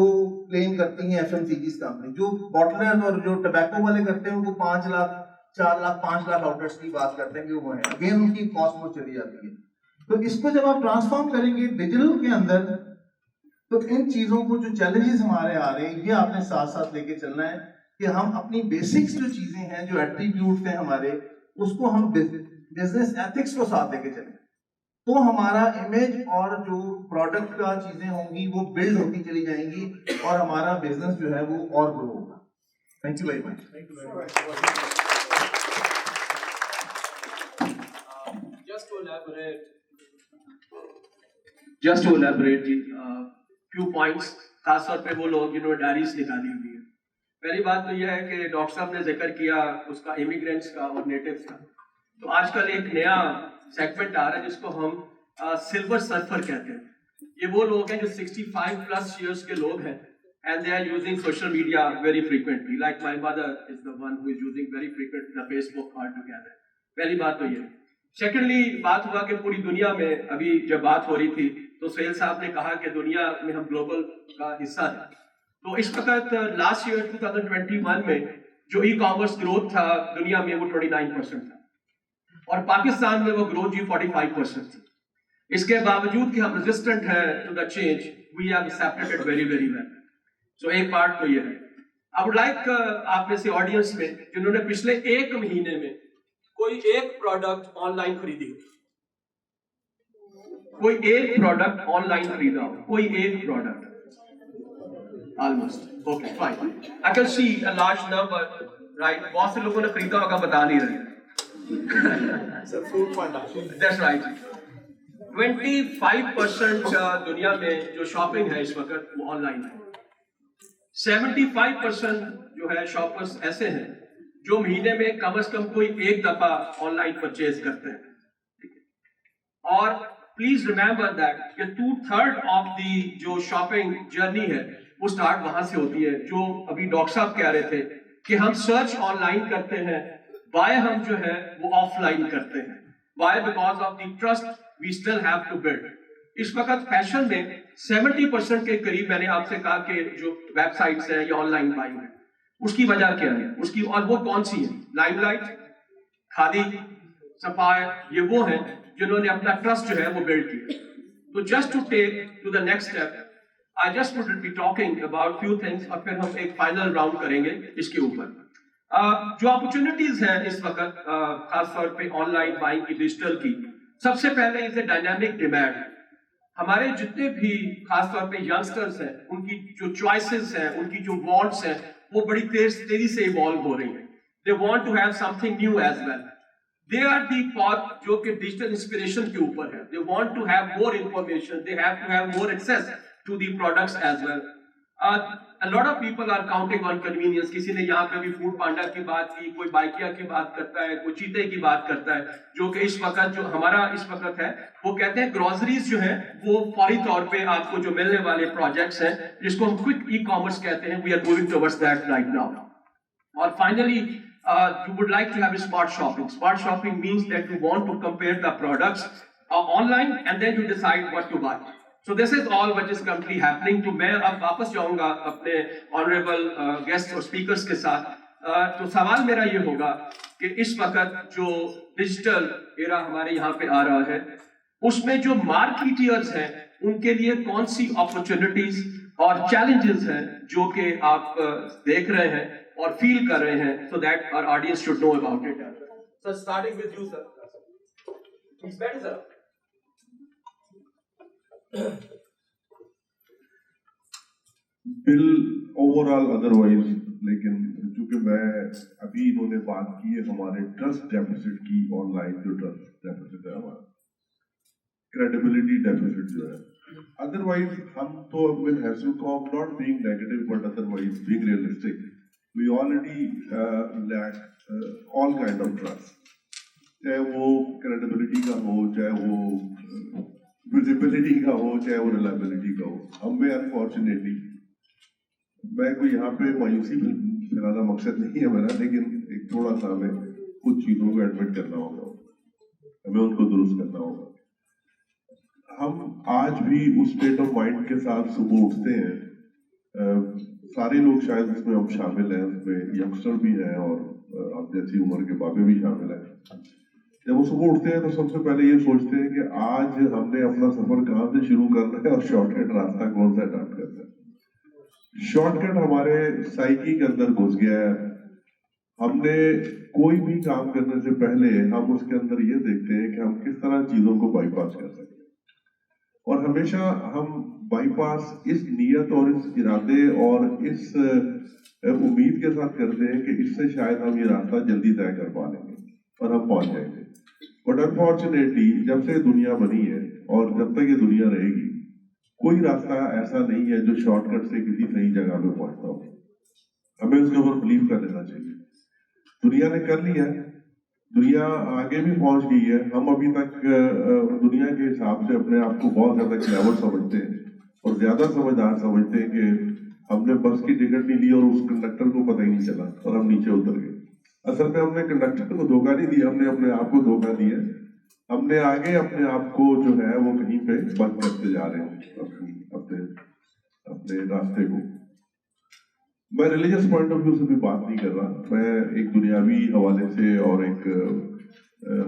کلیم کرتی ہیں ایف ایم سی کی کمپنی. جو بوٹلر اور جو ٹبیکو والے کرتے ہیں وہ 5 لاکھ 4 لاکھ 5 لاکھ آؤٹ لیٹس کی بات کرتے ہیں کہ وہ ہیں. اگین ان کی کاسٹ وہ چلی جاتی ہے. تو اس کو جب آپ ٹرانسفارم کریں گے ڈیجیٹل کے اندر, تو ان چیزوں کو جو چیلنجز ہمارے آ رہے ہیں یہ آپ نے ساتھ ساتھ لے کے چلنا ہے کہ ہم اپنی بیسکس جو چیزیں ہیں, جو ایٹریبیوٹس ہیں ہمارے, اس کو ہم بزنس ایتھکس کو ساتھ لے کے چلیں. تو ہمارا امیج اور جو پروڈکٹ کا چیزیں ہوں گی وہ بلڈ ہوتی چلی جائیں گی اور ہمارا بزنس جو ہے وہ اور گرو ہوگا. Thank you very much. Just to elaborate جی, few points, خاص طور پہ وہ لوگ جنہوں نے ڈائریز نکالی ہوئی ہے. پہلی بات تو یہ ہے کہ ڈاکٹر صاحب نے ذکر کیا اس کا امیگرینٹس کا اور نیٹیوز کا. تو آج کل ایک نیا سیگمنٹ آ رہا ہے جس کو ہم سلور سرفر کہتے ہیں. یہ وہ لوگ ہیں جو 65+ ایئرس کے لوگ ہیں and they are using social media very frequently. Like my mother is the one who is using very frequently the Facebook altogether. پہلی بات تو یہ. سیکنڈلی بات ہوا کہ پوری دنیا میں ابھی جب بات ہو رہی تھی تو سہیل صاحب نے کہا کہ دنیا میں ہم گلوبل کا حصہ ہیں. تو اس وقت لاسٹ ایئر 2021 میں جو ای کامرس گروتھ تھا دنیا میں وہ 29% تھا, اور پاکستان میں وہ گروتھ جی 45% تھی. اس کے باوجود کہ ہم ریزسٹنٹ ہیں to the change, we have accepted it very very well. So ایک پارٹ تو یہ ہے. آئی ووڈ لائک آپ میں سے آڈینس میں جنہوں نے پچھلے 1 مہینے میں کوئی ایک پروڈکٹ آن لائن خریدی ہو, کوئی ایک پروڈکٹ آن لائن خریدا ہو, کوئی ایک product, almost okay fine. I can see a large number, right. بہت سے لوگوں نے خریدا ہوگا, بتا نہیں رہے. That's right. 25% دنیا میں جو شاپنگ ہے اس وقت وہ آن لائن ہے. 75% جو ہے شاپرز ایسے ہیں جو مہینے میں کم از کم کوئی ایک دفعہ آن لائن پرچیز کرتے ہیں. اور پلیز ریمبر دیٹ کہ 2/3 آف دی جو شاپنگ جرنی ہے وہ سٹارٹ وہاں سے ہوتی ہے, جو ابھی ڈاکٹر صاحب کہہ رہے تھے کہ ہم سرچ آن لائن کرتے ہیں, why ہم جو ہے وہ آف لائن کرتے ہیں. why? Because of the trust we still have to build. اس وقت فیشن میں 70% کے قریب میں نے آپ سے کہا کہ جو ویب سائٹس ہیں یا آن لائن بائنگ ہے, اس کی وجہ کیا ہے, اس کی, اور وہ کون سی ہے؟ لائم لائٹ, کھادی, سفائر, یہ وہ ہیں جنہوں نے اپنا ٹرسٹ جو ہے وہ بلڈ کیا. تو just to take to the next step, I just would be talking about few things, اور پھر ہم ایک فائنل راؤنڈ کریں گے اس کے اوپر. جو اپرچونیٹیز ہیں اس وقت خاص طور پہ آن لائن بائنگ کی, ڈیجیٹل کی, سب سے پہلے از اے ڈائنامک ڈیمانڈ. ہمارے جتنے بھی خاص طور پہ ینگسٹرز ہیں ان کی جو چوائسیز ہیں, ان کی جو وانٹس ہیں وہ بڑی تیزی سے ایوالو ہو رہی ہیں. They want to have something new as well. They are the path جو کہ ڈیجیٹل انسپریشن کے اوپر ہے. They want to have more information, they have to have more access to the products as well. A lot of people are counting on convenience. کسی نے یہاں پہ بھی فوڈ پانڈا کی بات کی, کوئی بائکیا کی بات کرتا ہے, کوئی چیتے کی بات کرتا ہے, جو کہ اس وقت جو ہمارا اس وقت ہے وہ کہتے ہیں گروسریز جو ہیں وہ فوری طور پہ آپ کو جو ملنے والے پروجیکٹس ہیں جس کو ہم کوئک ای کامرس کہتے ہیں, we are moving towards that right now. اور finally you would like to have a smart shopping. Smart shopping means that you want to compare the products online, and then you decide what to buy. So this is all what is currently happening. تو میں اب واپس جاؤں گا اپنے honourable guest اور speakers کے ساتھ. تو سوال میرا یہ ہوگا کہ اس وقت جو ڈیجیٹل ایرا ہمارے یہاں پہ آ رہا ہے اس میں جو مارکیٹرز ہیں ان کے لیے کون سی اپرچونٹیز اور چیلنجز ہیں جو کہ آپ دیکھ رہے ہیں اور فیل کر رہے ہیں, so that our audience should know about it. So starting with you, sir. Please better, sir. Bill over all otherwise, لیکن چونکہ میں ابھی انہوں نے بات کی ہے ہمارے ٹرسٹ ڈیفیسٹ کی, آن لائن جو ٹرسٹ ڈیفیسٹ ہے ہمارا, کریڈیبلٹی ڈیفیسٹ جو ہے. ادروائز ہم تو ود ہیسلکاف not being negative but otherwise being realistic, we already lack all kind of trust, چاہے وہ کریڈیبلٹی کا ہو, چاہے وہ ویزیبلٹی کا ہو, چاہے وہ ریلائبلٹی کا ہو. ہم میں انفارچونیٹلی, میں کوئی یہاں پہ مایوسی پھیلانا مقصد نہیں ہے میرا, لیکن ایک تھوڑا سا ہمیں کچھ چیزوں کو ایڈمٹ کرنا ہوگا, ہمیں ان کو درست کرنا ہوگا. ہم آج بھی اس اسٹیٹ آف مائنڈ کے ساتھ صبح اٹھتے ہیں, سارے لوگ شاید اس میں ہم شامل ہیں, اس میں ینگسٹر بھی ہیں اور اب جیسی عمر کے بابے بھی شامل ہیں. جب وہ صبح اٹھتے ہیں تو سب سے پہلے یہ سوچتے ہیں کہ آج ہم نے اپنا سفر کہاں سے شروع کرنا ہے اور شارٹ کٹ راستہ کون سا اڈاپٹ کرنا ہے. شارٹ کٹ ہمارے سائیکی کے اندر گھس گیا ہے. ہم نے کوئی بھی کام کرنے سے پہلے ہم اس کے اندر یہ دیکھتے ہیں کہ ہم کس طرح چیزوں کو بائی پاس کر سکتے ہیں, اور ہمیشہ ہم بائی پاس اس نیت اور اس ارادے اور اس امید کے ساتھ کرتے ہیں کہ اس سے شاید ہم یہ راستہ جلدی طے کر پا لیں گے اور ہم پہنچ جائیں گے. بٹ انفارچونیٹلی جب سے دنیا بنی ہے اور جب تک یہ دنیا رہے گی, کوئی راستہ ایسا نہیں ہے جو شارٹ کٹ سے کسی صحیح جگہ پہ پہنچتا ہو. ہمیں اس کے اوپر بلیو کر لینا چاہیے. دنیا نے کر لیا ہے, دنیا آگے بھی پہنچ گئی ہے. ہم ابھی تک دنیا کے حساب سے اپنے آپ کو بہت زیادہ کلیور سمجھتے ہیں اور زیادہ سمجھدار سمجھتے ہیں کہ ہم نے بس کی ٹکٹ نہیں لی اور اس کنڈکٹر کو پتہ ہی نہیں چلا اور ہم نیچے اتر گئے. اصل میں ہم نے کنڈکٹر کو دھوکہ نہیں دیا, ہم نے اپنے آپ کو دھوکہ دیا. ہم نے آگے اپنے آپ کو جو ہے وہ کہیں پہ بند کرتے جا رہے ہیں اپنے راستے کو. میں ریلیجس پوائنٹ آف ویو سے بھی بات نہیں کر رہا, میں ایک دنیاوی حوالے سے اور ایک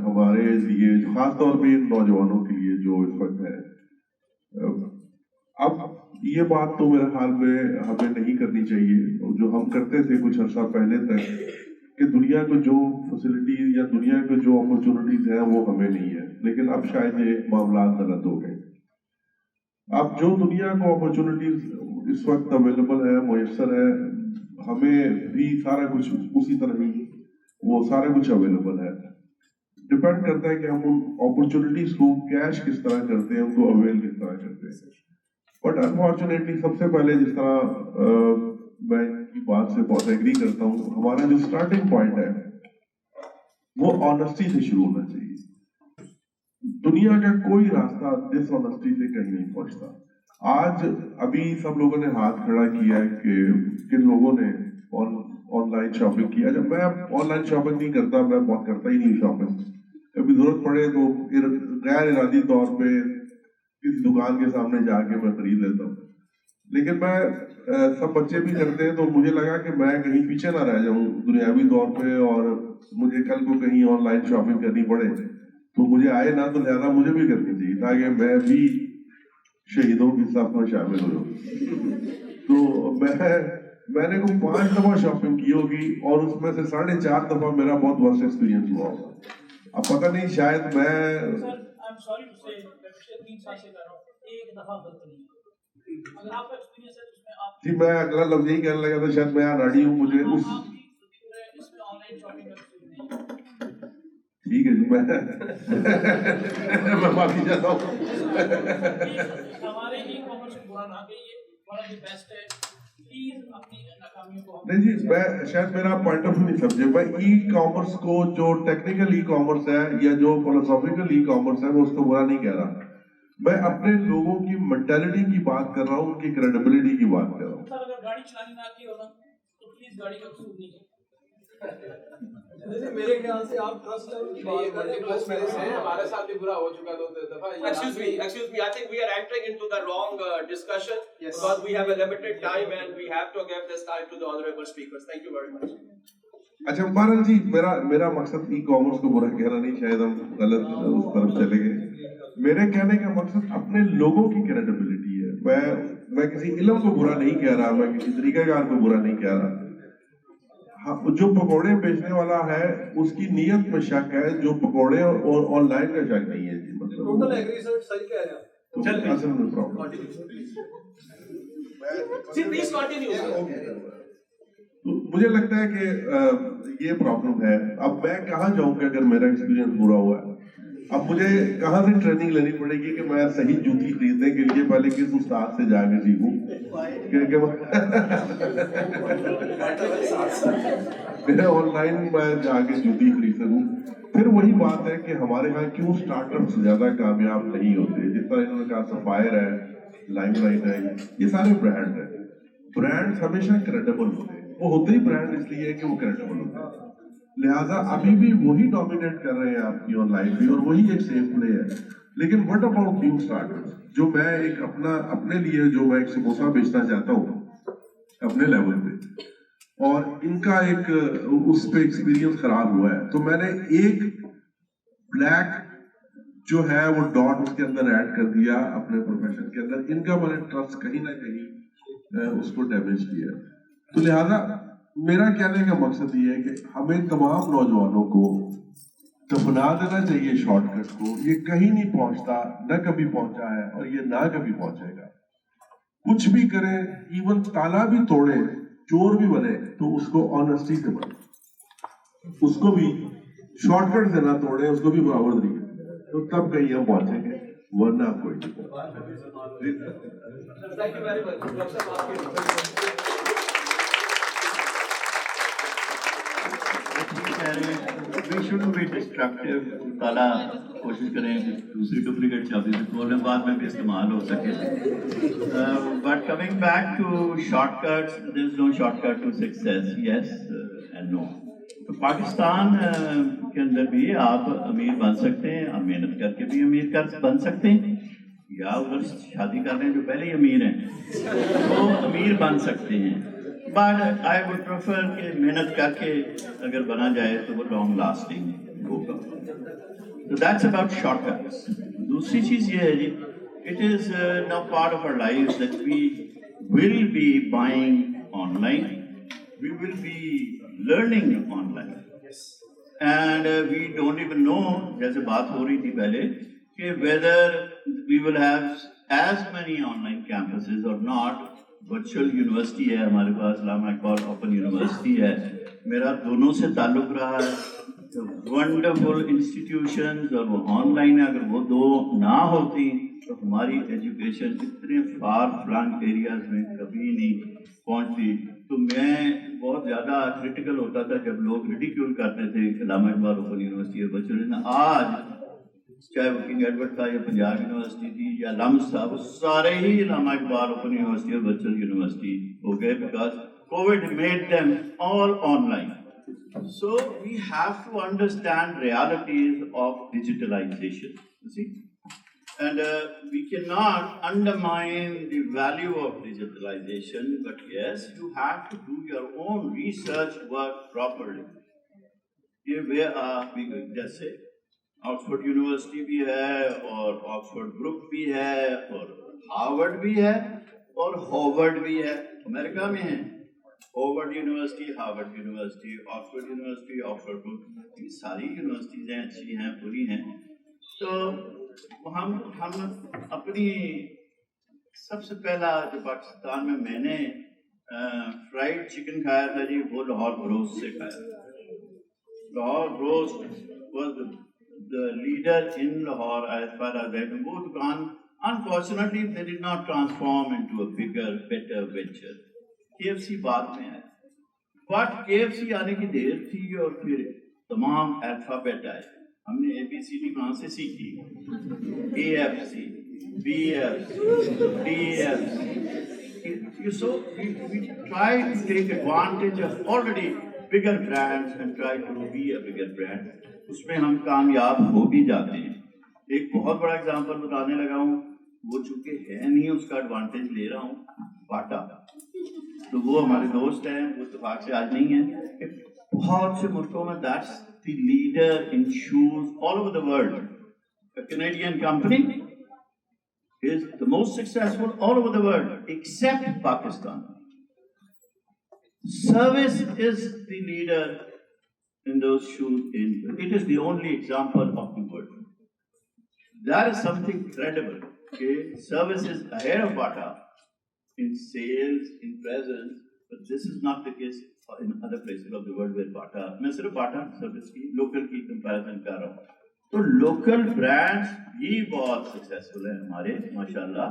ہمارے لیے خاص طور پہ نوجوانوں کے لیے جو اس وقت ہے. اب یہ بات تو میرے خیال میں ہمیں نہیں کرنی چاہیے جو ہم کرتے تھے کچھ عرصہ پہلے تک, کہ دنیا کو جو فیسلٹیز یا دنیا کو جو اپرچونٹیز ہیں وہ ہمیں نہیں ہے. لیکن اب شاید یہ معاملات غلط ہو گئے. اب جو دنیا کو اپرچونٹیز اس وقت اویلیبل ہے, میسر ہے, ہمیں بھی سارا کچھ اسی طرح ہی وہ سارا کچھ اویلیبل ہے. ڈپینڈ کرتا ہے کہ ہم ان اپرچونٹیز کو کیش کس طرح کرتے ہیں, ان کو اویل کس طرح کرتے ہیں. بٹ انفارچونیٹلی سب سے پہلے جس طرح میں کی بات سے بہت ایگری کرتا ہوں, ہمارا جو اسٹارٹنگ پوائنٹ ہے وہ آنیسٹی سے شروع ہونا چاہیے. دنیا کا کوئی راستہ ڈس آنیسٹی سے کہیں نہیں پہنچتا. آج ابھی سب لوگوں نے ہاتھ کھڑا کیا ہے کہ کن لوگوں نے آن لائن شاپنگ کیا. جب میں آن لائن شاپنگ نہیں کرتا, میں بہت کرتا ہی نہیں شاپنگ. کبھی ضرورت پڑے تو غیر ارادی طور پہ کسی دکان کے سامنے جا کے میں خرید لیتا ہوں. لیکن میں سب بچے بھی کرتے ہیں تو مجھے لگا کہ میں کہیں پیچھے نہ رہ جاؤں دنیاوی طور پہ, اور مجھے کل کو کہیں آن لائن شاپنگ کرنی پڑے تو مجھے آئے نہ, تو لہٰذا مجھے بھی کرنی چاہیے تاکہ میں بھی شہیدوں کی صف میں شامل ہو جاؤں. تو میں نے کوئی 5 دفعہ شاپنگ کی ہوگی اور اس میں سے 4.5 دفعہ میرا بہت ورسٹ ایکسپیرینس ہوا ہوگا. اب پتہ نہیں شاید میں جی میں اگلا لفظ یہی کہنے لگا تھا, شاید میں راڑی ہوں, مجھے اس ٹھیک ہے جی میں معافی چاہتا ہوں. نہیں جی, میں شاید میرا پوائنٹ آف ویو نہیں سمجھے. میں ای کامرس کو جو ٹیکنیکل ای کامرس ہے یا جو فلسافیکل ای کامرس ہے میں اس کو برا نہیں کہہ رہا. میں اپنے لوگوں کی مینٹالٹی کی بات کر رہا ہوں, ان کی کریڈیبلٹی کی بات کر رہا ہوں. اگر گاڑی چلانی نہ آتی ہوگا تو پلیز گاڑی کا قصور نہیں ہے. میرے خیال سے آپ ٹرسٹ ہمارے ساتھ بھی برا ہو چکا تو Excuse me, I think we are entering into the wrong discussion because we have a limited time and we have to give this time to the honorable speakers. Thank you very much. اچھا مہاراج جی میرا مقصد e commerce کو برا کہنا نہیں, شاید ہم غلط اس طرف چلے گئے. میرے کہنے کا مقصد اپنے لوگوں کی کریڈیبلٹی ہے. میں کسی علم کو برا نہیں کہہ رہا, میں کسی طریقہ کار کو برا نہیں کہہ رہا. جو پکوڑے بیچنے والا ہے اس کی نیت میں شک ہے, جو پکوڑے اور آن لائن کا شک نہیں ہے. جی مطلب ٹوٹل ایگری سر, صحیح کہہ رہے ہیں. اصل میں پرابلم Please continue. مجھے لگتا ہے کہ یہ پرابلم ہے. اب میں کہاں جاؤں کہ اگر میرا ایکسپیرینس برا ہوا ہے؟ اب مجھے کہاں سے ٹریننگ لینی پڑے گی کہ میں صحیح جوتی خریدنے کے لیے پہلے کس استاد سے جا کے سیکھوں میرے آن لائن میں جا کے جوتی خرید سکوں. پھر وہی بات ہے کہ ہمارے یہاں کیوں اسٹارٹ اپس زیادہ کامیاب نہیں ہوتے. جس طرح انہوں نے کہا سفائر ہے, لائم لائٹ ہے, یہ سارے برانڈ ہیں. برانڈ ہمیشہ کریڈیبل ہوتے ہیں. وہ ہوتے ہی برانڈ اس لیے کہ وہ کریڈیبل ہوتے ہیں. لہٰذا ابھی بھی وہی ڈومینیٹ کر رہے ہیں آپ کی آن لائن بھی, اور وہی ایک سیف پلے ہے. لیکن وٹ اباؤٹ نیو اسٹارٹرز, جو میں ایک اپنے لیے جو میں ایک سموسا بیچنا چاہتا ہوں اپنے لیول پہ, اور ان کا ایک اس پہ ایکسپیرینس خراب ہوا ہے, تو میں نے ایک بلیک جو ہے وہ ڈاٹ اس کے اندر ایڈ کر دیا اپنے پروفیشن کے اندر. ان کا میں نے ٹرسٹ کہیں نہ کہیں اس کو ڈیمیج کیا. تو لہذا میرا کہنے کا مقصد یہ ہے کہ ہمیں تمام نوجوانوں کو دفنا دینا چاہیے شارٹ کٹ کو. یہ کہیں نہیں پہنچتا, نہ کبھی پہنچا ہے اور یہ نہ کبھی پہنچے گا. کچھ بھی کریں, ایون تالا بھی توڑے, چور بھی بنے, تو اس کو آنےسٹی سے بنے, اس کو بھی شارٹ کٹ سے نہ توڑے, اس کو بھی برابر طریقے سے, تو تب کہیں ہم پہنچیں گے, ورنہ کوئی نہیں. We shouldn't be destructive. تالا کوشش کریں دوسری ڈپلیکیٹ چابی سے کھولنے, بعد میں بھی استعمال ہو سکے. But coming back to shortcuts, there is no shortcut to success. Yes and no. تو پاکستان کے اندر بھی آپ امیر بن سکتے ہیں, آپ محنت کر کے بھی امیر بن سکتے ہیں, یا ادھر شادی کر رہے ہیں جو پہلے ہی امیر ہیں وہ امیر بن سکتے ہیں. But I would prefer کہ محنت کر کے اگر بنا جائے تو وہ لانگ لاسٹنگ ہوگا. So that's about shortcuts. دوسری چیز یہ ہے جی, it is now part of our lives that we will be buying online, we will be learning online, and we don't even know, جیسے بات ہو رہی تھی پہلے, کہ whether we will have as many online campuses or not. Virtual university ہے ہمارے پاس, علامہ Iqbal open university ہے, میرا دونوں سے تعلق رہا ہے. ونڈرفل انسٹیٹیوشنز, اور وہ آن لائن ہے. اگر وہ دو نہ ہوتی تو ہماری ایجوکیشن اتنے فار فلنگ ایریاز میں کبھی نہیں پہنچتی. تو میں بہت زیادہ کریٹیکل ہوتا تھا جب لوگ ریڈیکیول کرتے تھے علامہ اقبال اوپن یونیورسٹی اور ورچوئل. آج چاہے وہ کنگ ایڈورڈ تھا یا پنجاب یونیورسٹی تھی یا لمس تھا, وہ سارے ہی علامہ اقبال اوپن یونیورسٹی اور ورچوئل یونیورسٹی ہو گئے, because covid made them all online. So we have to understand realities of digitalization, and we can not undermine the value of digitalization, but yes you have to do your own research work properly. یہ way are we going, جیسے Oxford University بھی ہے, اور Oxford group بھی ہے, اور Harvard بھی ہے, اور ہارورڈ بھی ہے, امریکہ میں ہے. Harvard university, Harvard university, Oxford university, Oxford group, یہ ساری یونیورسٹیز ہیں, اچھی ہیں, بری ہیں. تو ہم اپنی سب سے پہلا جو پاکستان میں نے فرائیڈ چکن کھایا تھا جی, وہ لاہور گروسٹ سے کھایا. لاہور گروسٹ was the leader in Lahore as far as I know. وہ دکان unfortunately they did not transform into a bigger, better venture. KFC بعد میں آیا, but KFC آنے کی دیر تھی اور پھر تمام الفابیٹ آئے. ہم نے ABCD وہاں سے سیکھی, AFC, BFC, DFC. So we try to take advantage of already bigger brands and try to be a bigger brand. اس میں ہم کامیاب ہو بھی جاتے ہیں. ایک بہت بڑا اگزامپل بتانے لگا ہوں, وہ چونکہ ہے نہیں اس کا ایڈوانٹیج لے رہا ہوں, باٹا. تو وہ ہمارے دوست ہیں, وہ اتفاق سے آج نہیں ہیں. بہت سے ملکوں میں that's the leader in shoes all over the world. A Canadian company is the most successful all over the world except Pakistan. Service is the leader in those shoes. It is the only example of the world. That is something incredible. Okay? Service is ahead of Bata in sales, in presence, but this is not the case in other places of the world where Bata. میں صرف Bata service کی local کی comparison کر رہا ہوں. تو local brands بھی بہت successful ہیں ہمارے ماشاءاللہ,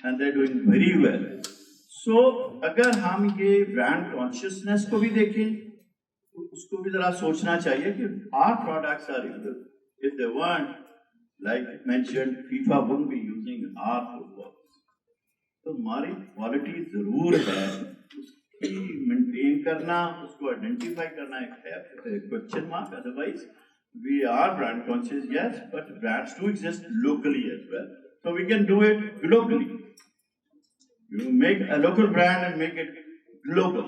and they're doing very well. So اگر ہم یہ brand consciousness کو بھی دیکھیں تو اس کو بھی ذرا سوچنا چاہیے کہ our products are good. If they weren't, like mentioned, FIFA wouldn't be using our footballs. تو ہماری کوالٹی ضرور ہے, اس کی مینٹین کرنا, اس کو آئیڈینٹیفائی کرنا ایک question mark. Otherwise we are brand conscious, yes, but brands do exist locally as well. So we can do it globally. You make a local brand and make it global.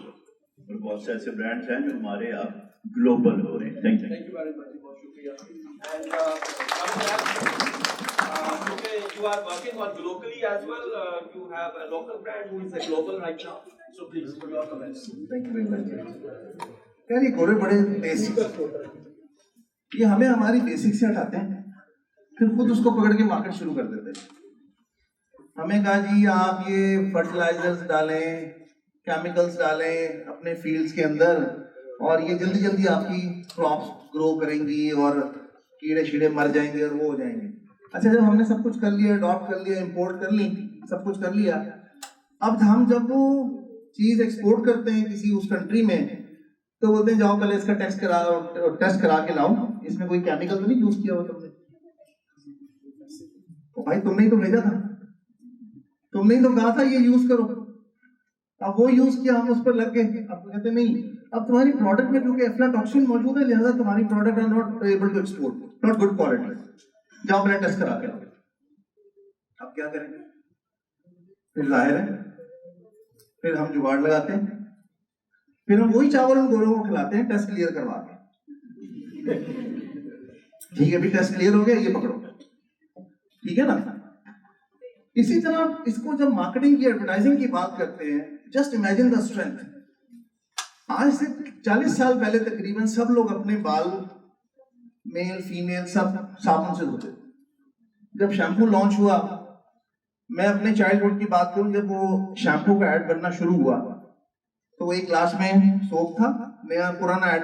اور بہت سے ایسے brands ہیں جو ہمارے اب global ہو رہے ہیں. Thank you. Thank you very much. بہت شکریہ. And you are working on globally as well. You have a local brand who is a global right now. So please, for your comments. Thank you very much. یار یہ گورے بڑے basics, یہ ہمیں ہماری basic سے ہٹاتے ہیں, پھر خود اس کو پکڑ کے مارکیٹ شروع کر دیتے ہیں. ہمیں کہا جی آپ یہ فرٹیلائزرز ڈالیں, کیمیکلز ڈالیں اپنے فیلڈز کے اندر, اور یہ جلدی جلدی آپ کی کراپس گرو کریں گی اور کیڑے شیڑے مر جائیں گے اور وہ ہو جائیں گے. اچھا جب ہم نے سب کچھ کر لیا, اڈاپٹ کر لیا, امپورٹ کر لی, سب کچھ کر لیا, اب ہم جب وہ چیز ایکسپورٹ کرتے ہیں کسی اس کنٹری میں تو بولتے ہیں جاؤ پہلے اس کا ٹیسٹ کرا کے لاؤ, اس میں کوئی کیمیکل تو نہیں یوز کیا ہوا تم نے. بھائی تم نے ہی تو بھیجا تھا, تم نے ہی تو کہا تھا یہ یوز کرو. اب وہ یوز کیا, ہم اس پر لگ گئے. اب کہتے نہیں, اب تمہاری پروڈکٹ میں کیونکہ افلاٹاکسن موجود ہے لہٰذا تمہاری product are not able to export, not good quality, جاؤ پہلے ٹیسٹ کرا کے لاؤ. اب کیا کریں, پھر ظاہر ہے پھر ہم جگاڑ لگاتے ہیں, پھر ہم وہی چاول ان گوروں کو کھلاتے ہیں ٹیسٹ کلیئر کروا کے. ٹھیک ہے بھی ٹیسٹ کلیئر ہو گیا, یہ پکڑو, ٹھیک ہے نا. اسی طرح اس کو جب مارکیٹنگ کی, ایڈورٹائزنگ کی بات کرتے ہیں, جسٹ امیجن دا اسٹرینتھ. آج سے 40 سال پہلے تقریباً سب لوگ اپنے بال, میل فیمیل سب صابن سے دھوتے. جب شیمپو لانچ ہوا, میں اپنے چائلڈ ہوڈ کی بات کروں, جب وہ شیمپو کا ایڈ بننا شروع ہوا تو وہ ایک گلاس میں سوپ تھا, نیا پرانا ایڈ.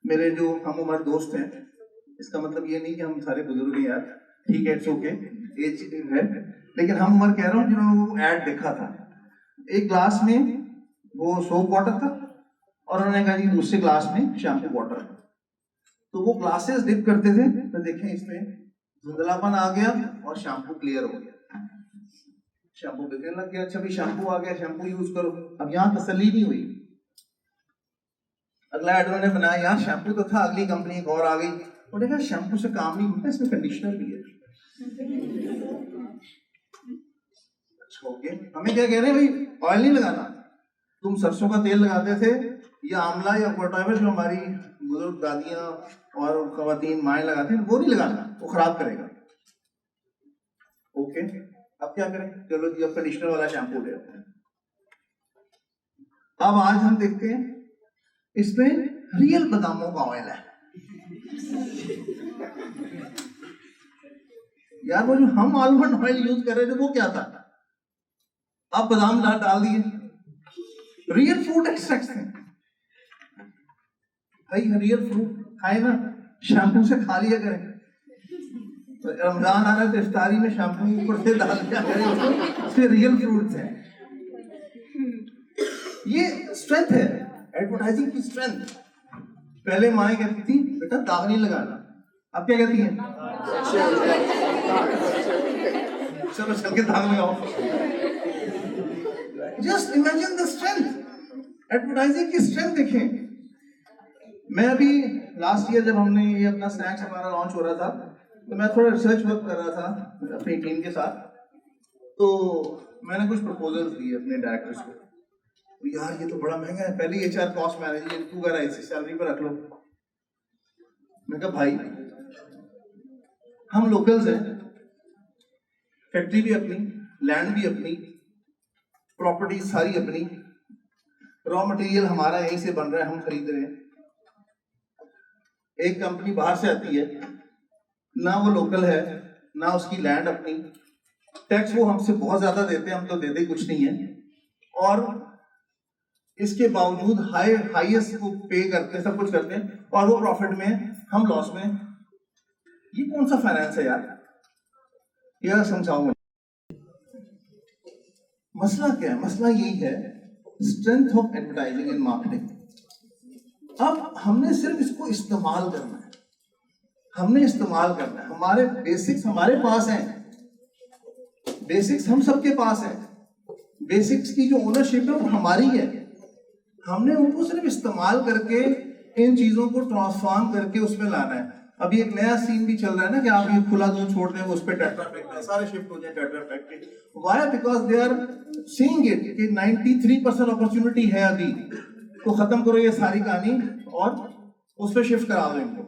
میرے جو ہم عمر دوست ہیں, اس کا مطلب یہ نہیں کہ ہم سارے بزرگ ہیں یار, ٹھیک ہے اٹس اوکے, ایج ہے, لیکن ہم عمر کہہ رہا ہوں جنہوں نے وہ ایڈ دیکھا تھا. ایک گلاس میں وہ سوپ واٹر تھا اور انہوں نے کہا جی دوسرے گلاس میں شیمپو واٹر. تو وہ گلاسز ڈپ کرتے تھے تو دیکھیں اس میں دھندلا پن آ گیا اور شیمپو کلیئر ہو گیا, شیمپو بکنے لگ گیا. اچھا بھی شیمپو آ گیا, شیمپو یوز کرو. اب یہاں تسلی نہیں ہوئی, اگلا ایڈ انہوں نے بنایا, یار شیمپو تو تھا, اگلی کمپنی ایک اور آ گئی, انہوں نے کہا شیمپو سے کام نہیں ہوتا, اس میں کنڈیشنر بھی ہے. اچھا اوکے, ہمیں کیا کہہ رہے ہیں بھائی آئل نہیں لگانا, تم سرسوں کا تیل لگاتے تھے یا آملہ یا واٹ ایور جو ہماری بزرگ دادیاں اور خواتین مائیں لگاتے ہیں, وہ نہیں لگانا, وہ خراب کرے گا. اوکے اب کیا کریں, چلو جی اب کنڈیشنر والا شیمپو لے آتے ہیں. اب آج ہم دیکھتے ہیں اس میں ریئل باداموں کا آئل ہے. یار وہ جو ہم آلمنڈ آئل یوز کر رہے تھے وہ کیا تھا, اب بادام ڈال دیے, ریئل فروٹ ایکسٹریکٹس ہیں. بھائی ریئل فروٹ کھائے نا, شیمپو سے کھا لیا کریں. رمضان آ رہا ہے تو افطاری میں شیمپو اوپر سے ڈال دیا کریں, اس میں ریئل فروٹس ہیں. یہ اسٹرینتھ ہے ایڈورٹائزنگ کی اسٹرینتھ. پہلے مائیں کہتی تھی بیٹا داغ نہیں لگانا, اب کیا کہتی ہیں چلو چل کے داغ لگاؤ. Just imagine the strength, advertising کی اسٹرینتھ دیکھیں. میں ابھی لاسٹ ایئر جب ہم نے یہ اپنا اسنیکس ہمارا لانچ ہو رہا تھا تو میں تھوڑا ریسرچ ورک کر رہا تھا اپنی ٹیم کے ساتھ. تو میں نے کچھ پرپوزلس دیے اپنے ڈائریکٹرس کو. یار یہ تو بڑا مہنگا ہے, پہلے ایچ آر کاسٹ مینیجمنٹ تو کرا اس سیلری پہ رکھ لو. میں کہا بھائی ہم لوکلز ہیں, فیکٹری بھی اپنی, لینڈ بھی اپنی, پراپرٹی ساری اپنی, را مٹیریل ہمارا یہیں سے بن رہا ہے, ہم خرید رہے ہیں. ایک کمپنی باہر سے آتی ہے, نہ وہ لوکل ہے نہ اس کی لینڈ اپنی, ٹیکس وہ ہم سے بہت زیادہ دیتے ہیں, ہم تو دیتے کچھ نہیں ہیں, اور اس کے باوجود ہائیسٹ وہ پے کرتے ہیں, سب کچھ کرتے ہیں, اور وہ پروفٹ میں, ہم لاس میں. یہ کون سا فائنانس ہے یار, یہ سمجھاؤں گا. مسئلہ کیا ہے؟ مسئلہ یہی ہے strength of advertising and marketing. اب ہم نے صرف اس کو استعمال کرنا ہے, ہم نے استعمال کرنا ہے. ہمارے بیسکس ہمارے پاس ہیں, بیسکس ہم سب کے پاس ہیں, بیسکس کی جو اونرشپ ہے وہ ہماری ہے. ہم نے ان کو صرف استعمال کر کے ان چیزوں کو ٹرانسفارم کر کے اس میں لانا ہے. ابھی ایک نیا سین بھی چل رہا ہے نا کہ آپ یہ کھلا دودھ چھوڑ دیں, اس پہ ٹیٹرا پیک میں سارے شفٹ ہو جائیں ٹیٹرا پیک پہ. Why? Because they are seeing it کہ 93% اپرچونٹی ہے ابھی, تو ختم کرو یہ ساری کہانی اور اس پہ شفٹ کرا دو ان کو,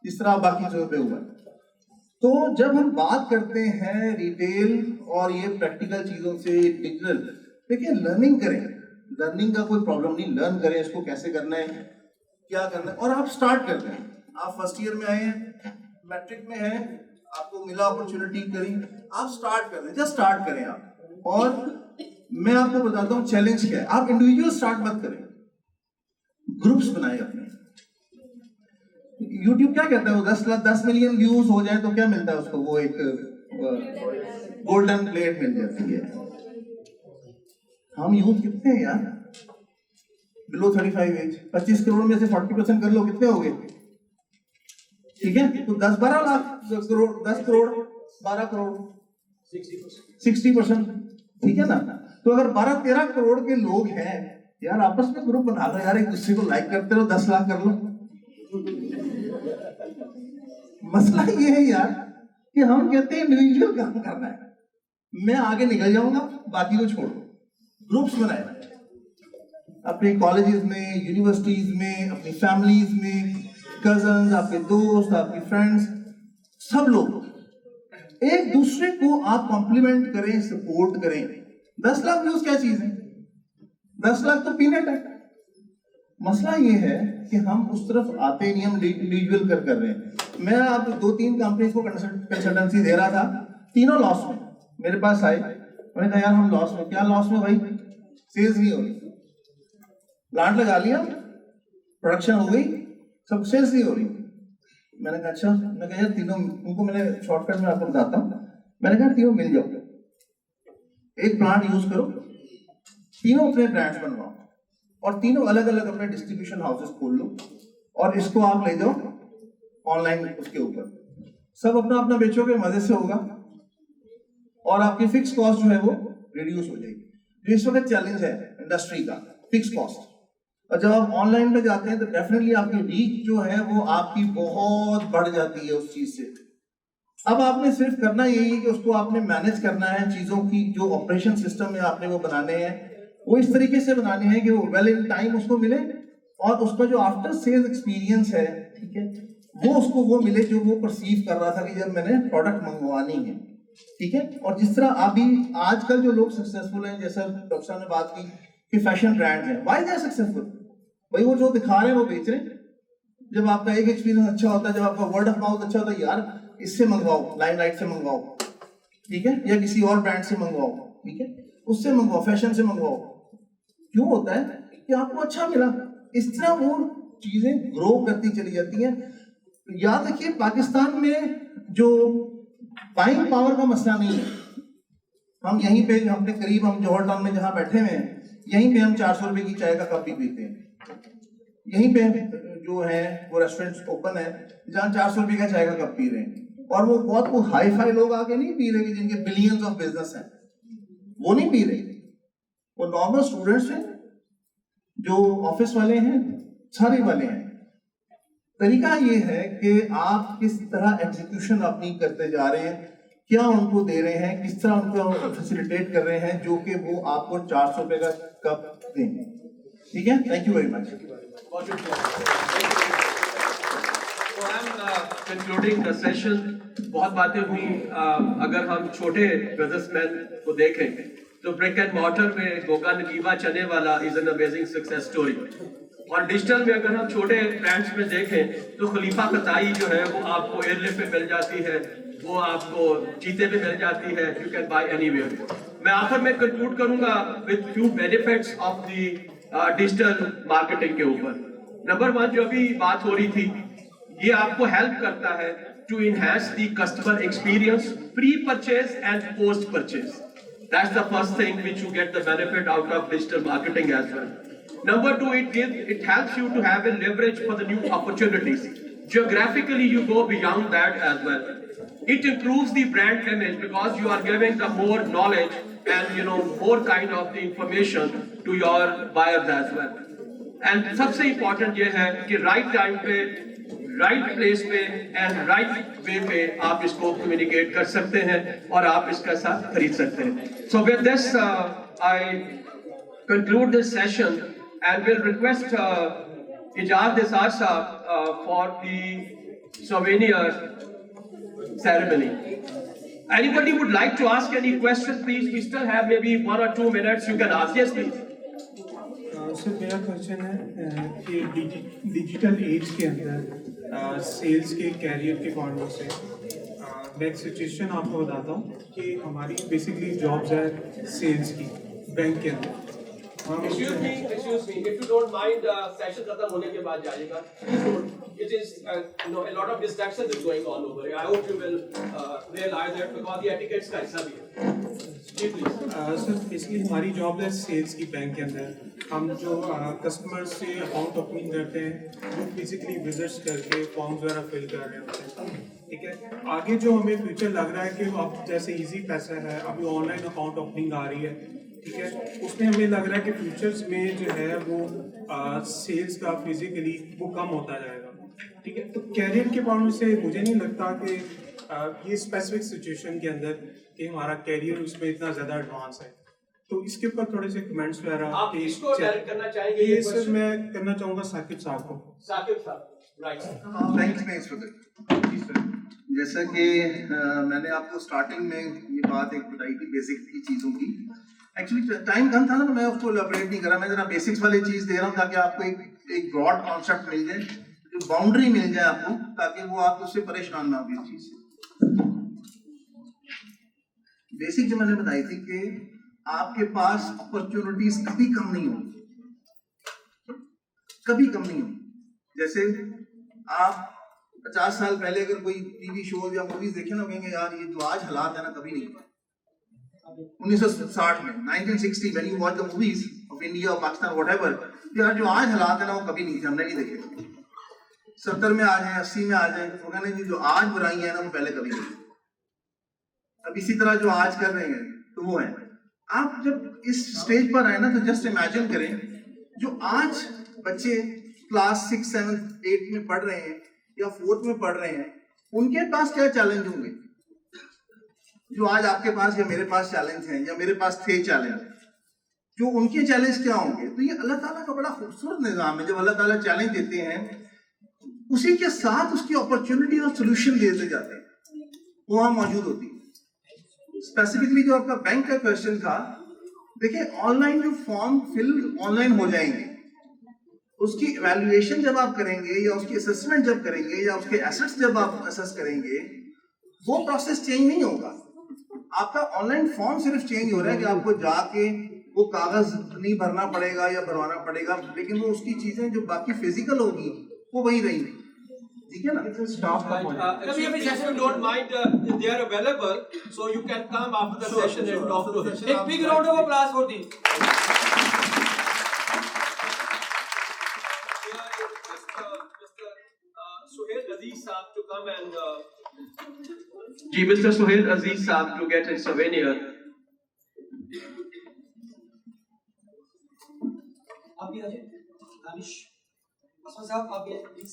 جس طرح باقی چیزوں پہ ہوا. تو جب ہم بات کرتے ہیں ریٹیل اور یہ پریکٹیکل چیزوں سے ڈیجیٹل, دیکھیں لرننگ کریں, لرننگ کا کوئی پرابلم نہیں, لرن کریں اس کو کیسے کرنا ہے, کیا کرنا ہے, اور آپ اسٹارٹ کر دیں. آپ فرسٹ ایئر میں آئے ہیں, میٹرک میں ہیں, آپ کو ملا اپرچونٹی کریں, آپ اسٹارٹ کر دیں, جسٹ اسٹارٹ کریں آپ. اور میں آپ کو بتاتا ہوں چیلنج کیا ہے, آپ انڈیویجول اسٹارٹ مت کریں, گروپس بنائیں اپنے. یوٹیوب کیا کہتا ہے, وہ 10 ملین ویوز ہو جائیں تو کیا ملتا ہے اس کو, وہ ایک گولڈن پلیٹ مل جاتی ہے. ہم یوتھ کتنے ہیں یار, بلو 35 ایج, 25 کروڑ میں سے 40% کر لو, کتنے ہو گئے, ٹھیک ہے, تو 10-12 لاکھ کروڑ, 10 کروڑ 12 کروڑ 60%, ٹھیک ہے نا. تو اگر 12-13 کروڑ کے لوگ ہیں یار, آپس میں گروپ بنا لو یار, ایک دوسرے کو لائک کرتے رہو, 10 لاکھ کر لو. مسئلہ یہ ہے یار کہ ہم کہتے ہیں انڈیویجول کام کرنا ہے, میں آگے نکل جاؤں گا, باقی کو چھوڑو. گروپس بنائے اپنے کالجز میں, یونیورسٹیز میں, اپنی فیملیز میں, کزنز, آپ کے دوست, آپ کے فرینڈس, سب لوگ ایک دوسرے کو آپ کمپلیمنٹ کریں, سپورٹ کریں. 10 لاکھ ویوز کیا چیز ہے, 10 لاکھ تو پینٹ ہے. مسئلہ یہ ہے کہ ہم اس طرف آتے نہیں, ہم انڈیویجول کر رہے ہیں. میں آپ 2-3 کمپنیز کو کنسلٹنسی دے رہا تھا, تینوں لاس میں میرے پاس آئے. میں نے کہا یار ہم لاس میں. کیا لاس میں بھائی؟ سیلز نہیں ہو رہی, پلانٹ لگا لیا, پروڈکشن ہو گئی, سب سیلز نہیں ہو رہی. میں نے کہا اچھا. میں کہا یار تینوں, ان کو میں نے شارٹ کٹ میں آپ کو بتاتا ہوں, میں نے کہا تینوں مل جاؤ, ایک پلانٹ یوز کرو, تینوں اپنے برانڈز بنواؤ, اور تینوں الگ الگ اپنے ڈسٹریبیوشن ہاؤسز کھول لو, اور اس کو آپ لے جاؤ آن لائن اس کے اوپر, سب اپنا اپنا بیچو گے, مزے سے ہوگا, اور آپ کی فکس کاسٹ جو ہے وہ ریڈیوس ہو جائے گی. جو اس وقت چیلنج ہے انڈسٹری کا, فکس کاسٹ. اور جب آپ آن لائن پہ جاتے ہیں تو ڈیفینیٹلی آپ کی ریچ جو ہے وہ آپ کی بہت بڑھ جاتی ہے اس چیز سے. اب آپ نے صرف کرنا یہی ہے کہ اس کو آپ نے مینج کرنا ہے, چیزوں کی جو آپریشن سسٹم ہے آپ نے وہ بنانے ہیں, وہ اس طریقے سے بنانے ہیں کہ وہ ویل ان ٹائم اس کو ملے, اور اس کا جو آفٹر سیلز ایکسپیرینس ہے, ٹھیک ہے, وہ اس کو وہ ملے جو وہ پرسیو کر رہا تھا کہ جب میں نے پروڈکٹ منگوانی ہے, ٹھیک ہے. اور جس طرح ابھی آج کل جو لوگ سکسیزفل ہیں, جیسا ڈاکٹر صاحب نے بات کی کہ فیشن برانڈ ہیں, وائی دے آر سکسیزفل, بھائی وہ جو دکھا رہے ہیں وہ بیچ رہے ہیں. جب آپ کا ایک ایکسپیرینس اچھا ہوتا ہے, جب آپ کا ورڈ آف ماؤتھ اچھا ہوتا ہے, یار اس سے منگواؤ, لائم لائٹ سے منگواؤ, ٹھیک ہے, یا کسی اور برانڈ سے منگواؤ, ٹھیک ہے, اس سے منگواؤ, فیشن سے منگواؤ. کیوں ہوتا ہے کہ آپ کو اچھا ملا. اس طرح وہ چیزیں گرو کرتی چلی جاتی ہیں. یاد رکھیے پاکستان میں جو بائنگ پاور کا مسئلہ نہیں ہے. ہم یہیں پہ اپنے قریب, ہم جوہر ٹاؤن میں جہاں بیٹھے ہوئے ہیں, یہیں پہ ہم 400 روپے کی چائے کا کپ بھی پیتے ہیں. یہیں پہ جو ہے وہ ریسٹورینٹ اوپن ہے جہاں 400 روپے کا چائے کا کپ پی رہے ہیں, اور وہ بہت ہائی فائی لوگ آ کے نہیں پی رہے کہ جن کے بلینز آف بزنس ہیں, وہ نہیں پی رہے. وہ نارمل اسٹوڈنٹس ہیں, جو آفس والے ہیں, سارے والے ہیں, طریقہ یہ ہے کہ آپ کس طرح ایگزیکیوشن اپنی کرتے جا رہے ہیں, کیا ان کو دے رہے ہیں, کس طرح ان کو فیسیلیٹیٹ کر رہے ہیں جو کہ وہ آپ کو 400 روپے کا کپ دیں گے. ٹھیک ہے, thank you very much. So I'm concluding the session. بہت باتیں ہوئی. اگر ہم چھوٹے بزنس مین کو دیکھیں تو برک اینڈ مارٹر میں گوگا نگیوا چنے والا is an amazing success story. اور ڈیجیٹل میں اگر ہم چھوٹے برانڈس میں دیکھیں تو خلیفہ قطائی جو ہے وہ آپ کو ایئر لفٹ پہ مل جاتی ہے, وہ آپ کو چیتے پہ مل جاتی ہے. You can buy anywhere. میں آخر میں کنکلوڈ کروں گا with few benefits of the digital marketing کے اوپر. نمبر 1 جو ابھی بات ہو رہی تھی, یہ آپ کو ہیلپ کرتا ہے to enhance the customer experience pre purchase and post purchase. That's the first thing which you get the benefit out of digital marketing as well. Number 2, it helps you to have a leverage for the new opportunities. Geographically, you go beyond that as well. It improves the brand image because you are giving the more knowledge and more kind of the information to your buyers as well. And سب سے important یہ ہے کہ right time پہ right place پہ and right way پہ آپ اس کو communicate کر سکتے ہیں اور آپ اس کا ساتھ خرید سکتے ہیں. So with this I conclude this session and will request Ejaz Nisar صاحب for the souvenir ceremony. Anybody would like to ask any question, please? We still have maybe 1 or 2 minutes. You can ask. Yes, please. سر میرا question ہے کہ digital age کے اندر sales کے career کے point سے میں ایک سچویشن آپ کو بتاتا ہوں کہ ہماری بیسکلی جابز ہے سیلس کی بینک کے اندر. Excuse me, if you don't mind, session ختم ہونے کے بعد جائے گا. It is, a lot of distractions is going on over here. I hope you will realize that because the etiquettes کا حصہ بھی ہے. جی پلیز. سر بیسکلی ہماری جاب ہے سیلس کی بینک کے اندر. ہم جو کسٹمر سے اکاؤنٹ اوپننگ کرتے ہیں وہ بیسکلی وزٹس کر کے فارمز وغیرہ فل کر رہے ہوتے ہیں. ٹھیک ہے, آگے جو ہمیں فیوچر لگ رہا ہے کہ اب جیسے ایزی پیسہ ہے, ابھی آن لائن اکاؤنٹ اوپننگ آ رہی ہے, ٹھیک ہے, اس میں ہمیں لگ رہا ہے کہ فیوچرز میں جو ہے وہ سیلس کا فزیکلی وہ کم ہوتا جائے گا. ٹھیک ہے, تو کیریئر کے پوائنٹ سے مجھے نہیں لگتا کہ یہ اسپیسیفک سچویشن کے اندر کہ ہمارا کیریئر اس میں اتنا زیادہ ایڈوانس ہے. تو اس کے اوپر تھوڑے سے کمنٹس وغیرہ آپ اس کو ڈائریکٹ کرنا چاہیں گے. یہ سر میں کرنا چاہوں گا ثاقب صاحب کو. ثاقب صاحب, رائٹ. Thanks for that. جیسا کہ میں نے آپ کو اسٹارٹنگ میں یہ بات ایک بتائی تھی بیسک کی چیزوں کی. ایکچولی ٹائم کم تھا نا تو میں اس کو الیبوریٹ نہیں کر رہا. میں ذرا بیسکس والی چیز دے رہا ہوں تاکہ آپ کو ایک براڈ کانسیپٹ مل جائے, جو باؤنڈری مل جائے آپ کو, تاکہ وہ آپ اس سے پریشان نہ ہو. اس چیز سے بیسک جو میں نے بتائی تھی کہ آپ کے پاس اپرچونٹیز کبھی کم نہیں ہوں, کبھی کم نہیں ہوں. جیسے آپ 50 سال پہلے اگر کوئی ٹی وی شوز یا موویز دیکھیں نا, کہیں گے یار یہ جو آج حالات ہے نا کبھی نہیں ہوا. 1960 میں 1960 when you watch the movies of India or Pakistan whatever, یار جو آج حالات ہے نا وہ کبھی نہیں تھے, ہم نے نہیں دیکھے. 70 میں آ جائیں, 80 میں آ جائیں, وہ کہنے جی جو آج برائی ہے نا وہ پہلے کبھی نہیں. اب اسی طرح جو آج کر رہے ہیں تو وہ ہیں. آپ جب اس اسٹیج پر آئے نا تو جسٹ امیجن کریں جو آج بچے کلاس 6, 7, 8 میں پڑھ رہے ہیں یا 4th میں پڑھ رہے ہیں, ان کے پاس کیا چیلنج ہوں گے جو آج آپ کے پاس یا میرے پاس چیلنج ہیں یا میرے پاس تھے چیلنج, جو ان کے چیلنج کیا ہوں گے. تو یہ اللہ تعالیٰ کا بڑا خوبصورت نظام ہے. جب اللہ تعالیٰ چیلنج دیتے ہیں اسی کے ساتھ اس کی اپرچونٹی اور سولوشن دیتے جاتے ہیں, وہ وہاں موجود ہوتی ہے. اسپیسیفکلی جو آپ کا بینک کا کوشچن تھا, دیکھیں آن لائن جو فارم فل آن لائن ہو جائیں گے, اس کی ایویلویشن جب آپ کریں گے یا اس کی اسسمنٹ جب کریں گے یا اس کے ایسٹس جب آپ اسس کریں گے, وہ پروسیس چینج نہیں ہوگا. آپ کا آن لائن فارم صرف چینج ہو رہا ہے کہ آپ کو جا کے وہ کاغذ نہیں بھرنا پڑے گا یا بھروانا پڑے گا, لیکن وہ اس کی چیزیں جو باقی فزیکل ہوگی وہ وہی رہیں گی. ٹھیک ہے نا. If you don't mind, they are available, so you can come after the session and talk to them. A big round of applause for these. Suhail Aziz Saab to come and Ji, Mr. Suhail Aziz Saab to get a souvenir. آپ بھی آ جائیں. دانش عثمان صاحب آپ بھی آئیں please.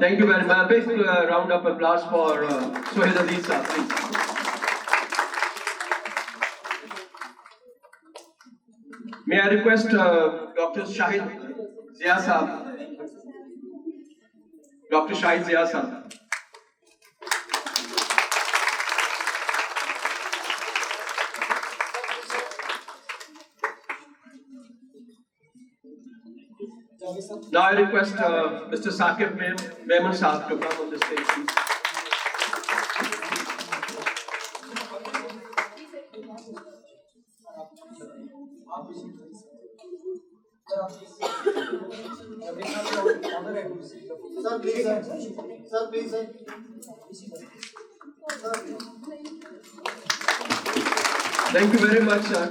Thank you very much. Big round of applause for Sohail Aziz sir, please. May I request Dr. Shahid Zia sir. Dr. Shahid Zia sir. Now I request Mr. Saqib Memon Saab to come on the stage, please. Sir, please, sir. Sir, please, sir. Thank you very much, sir.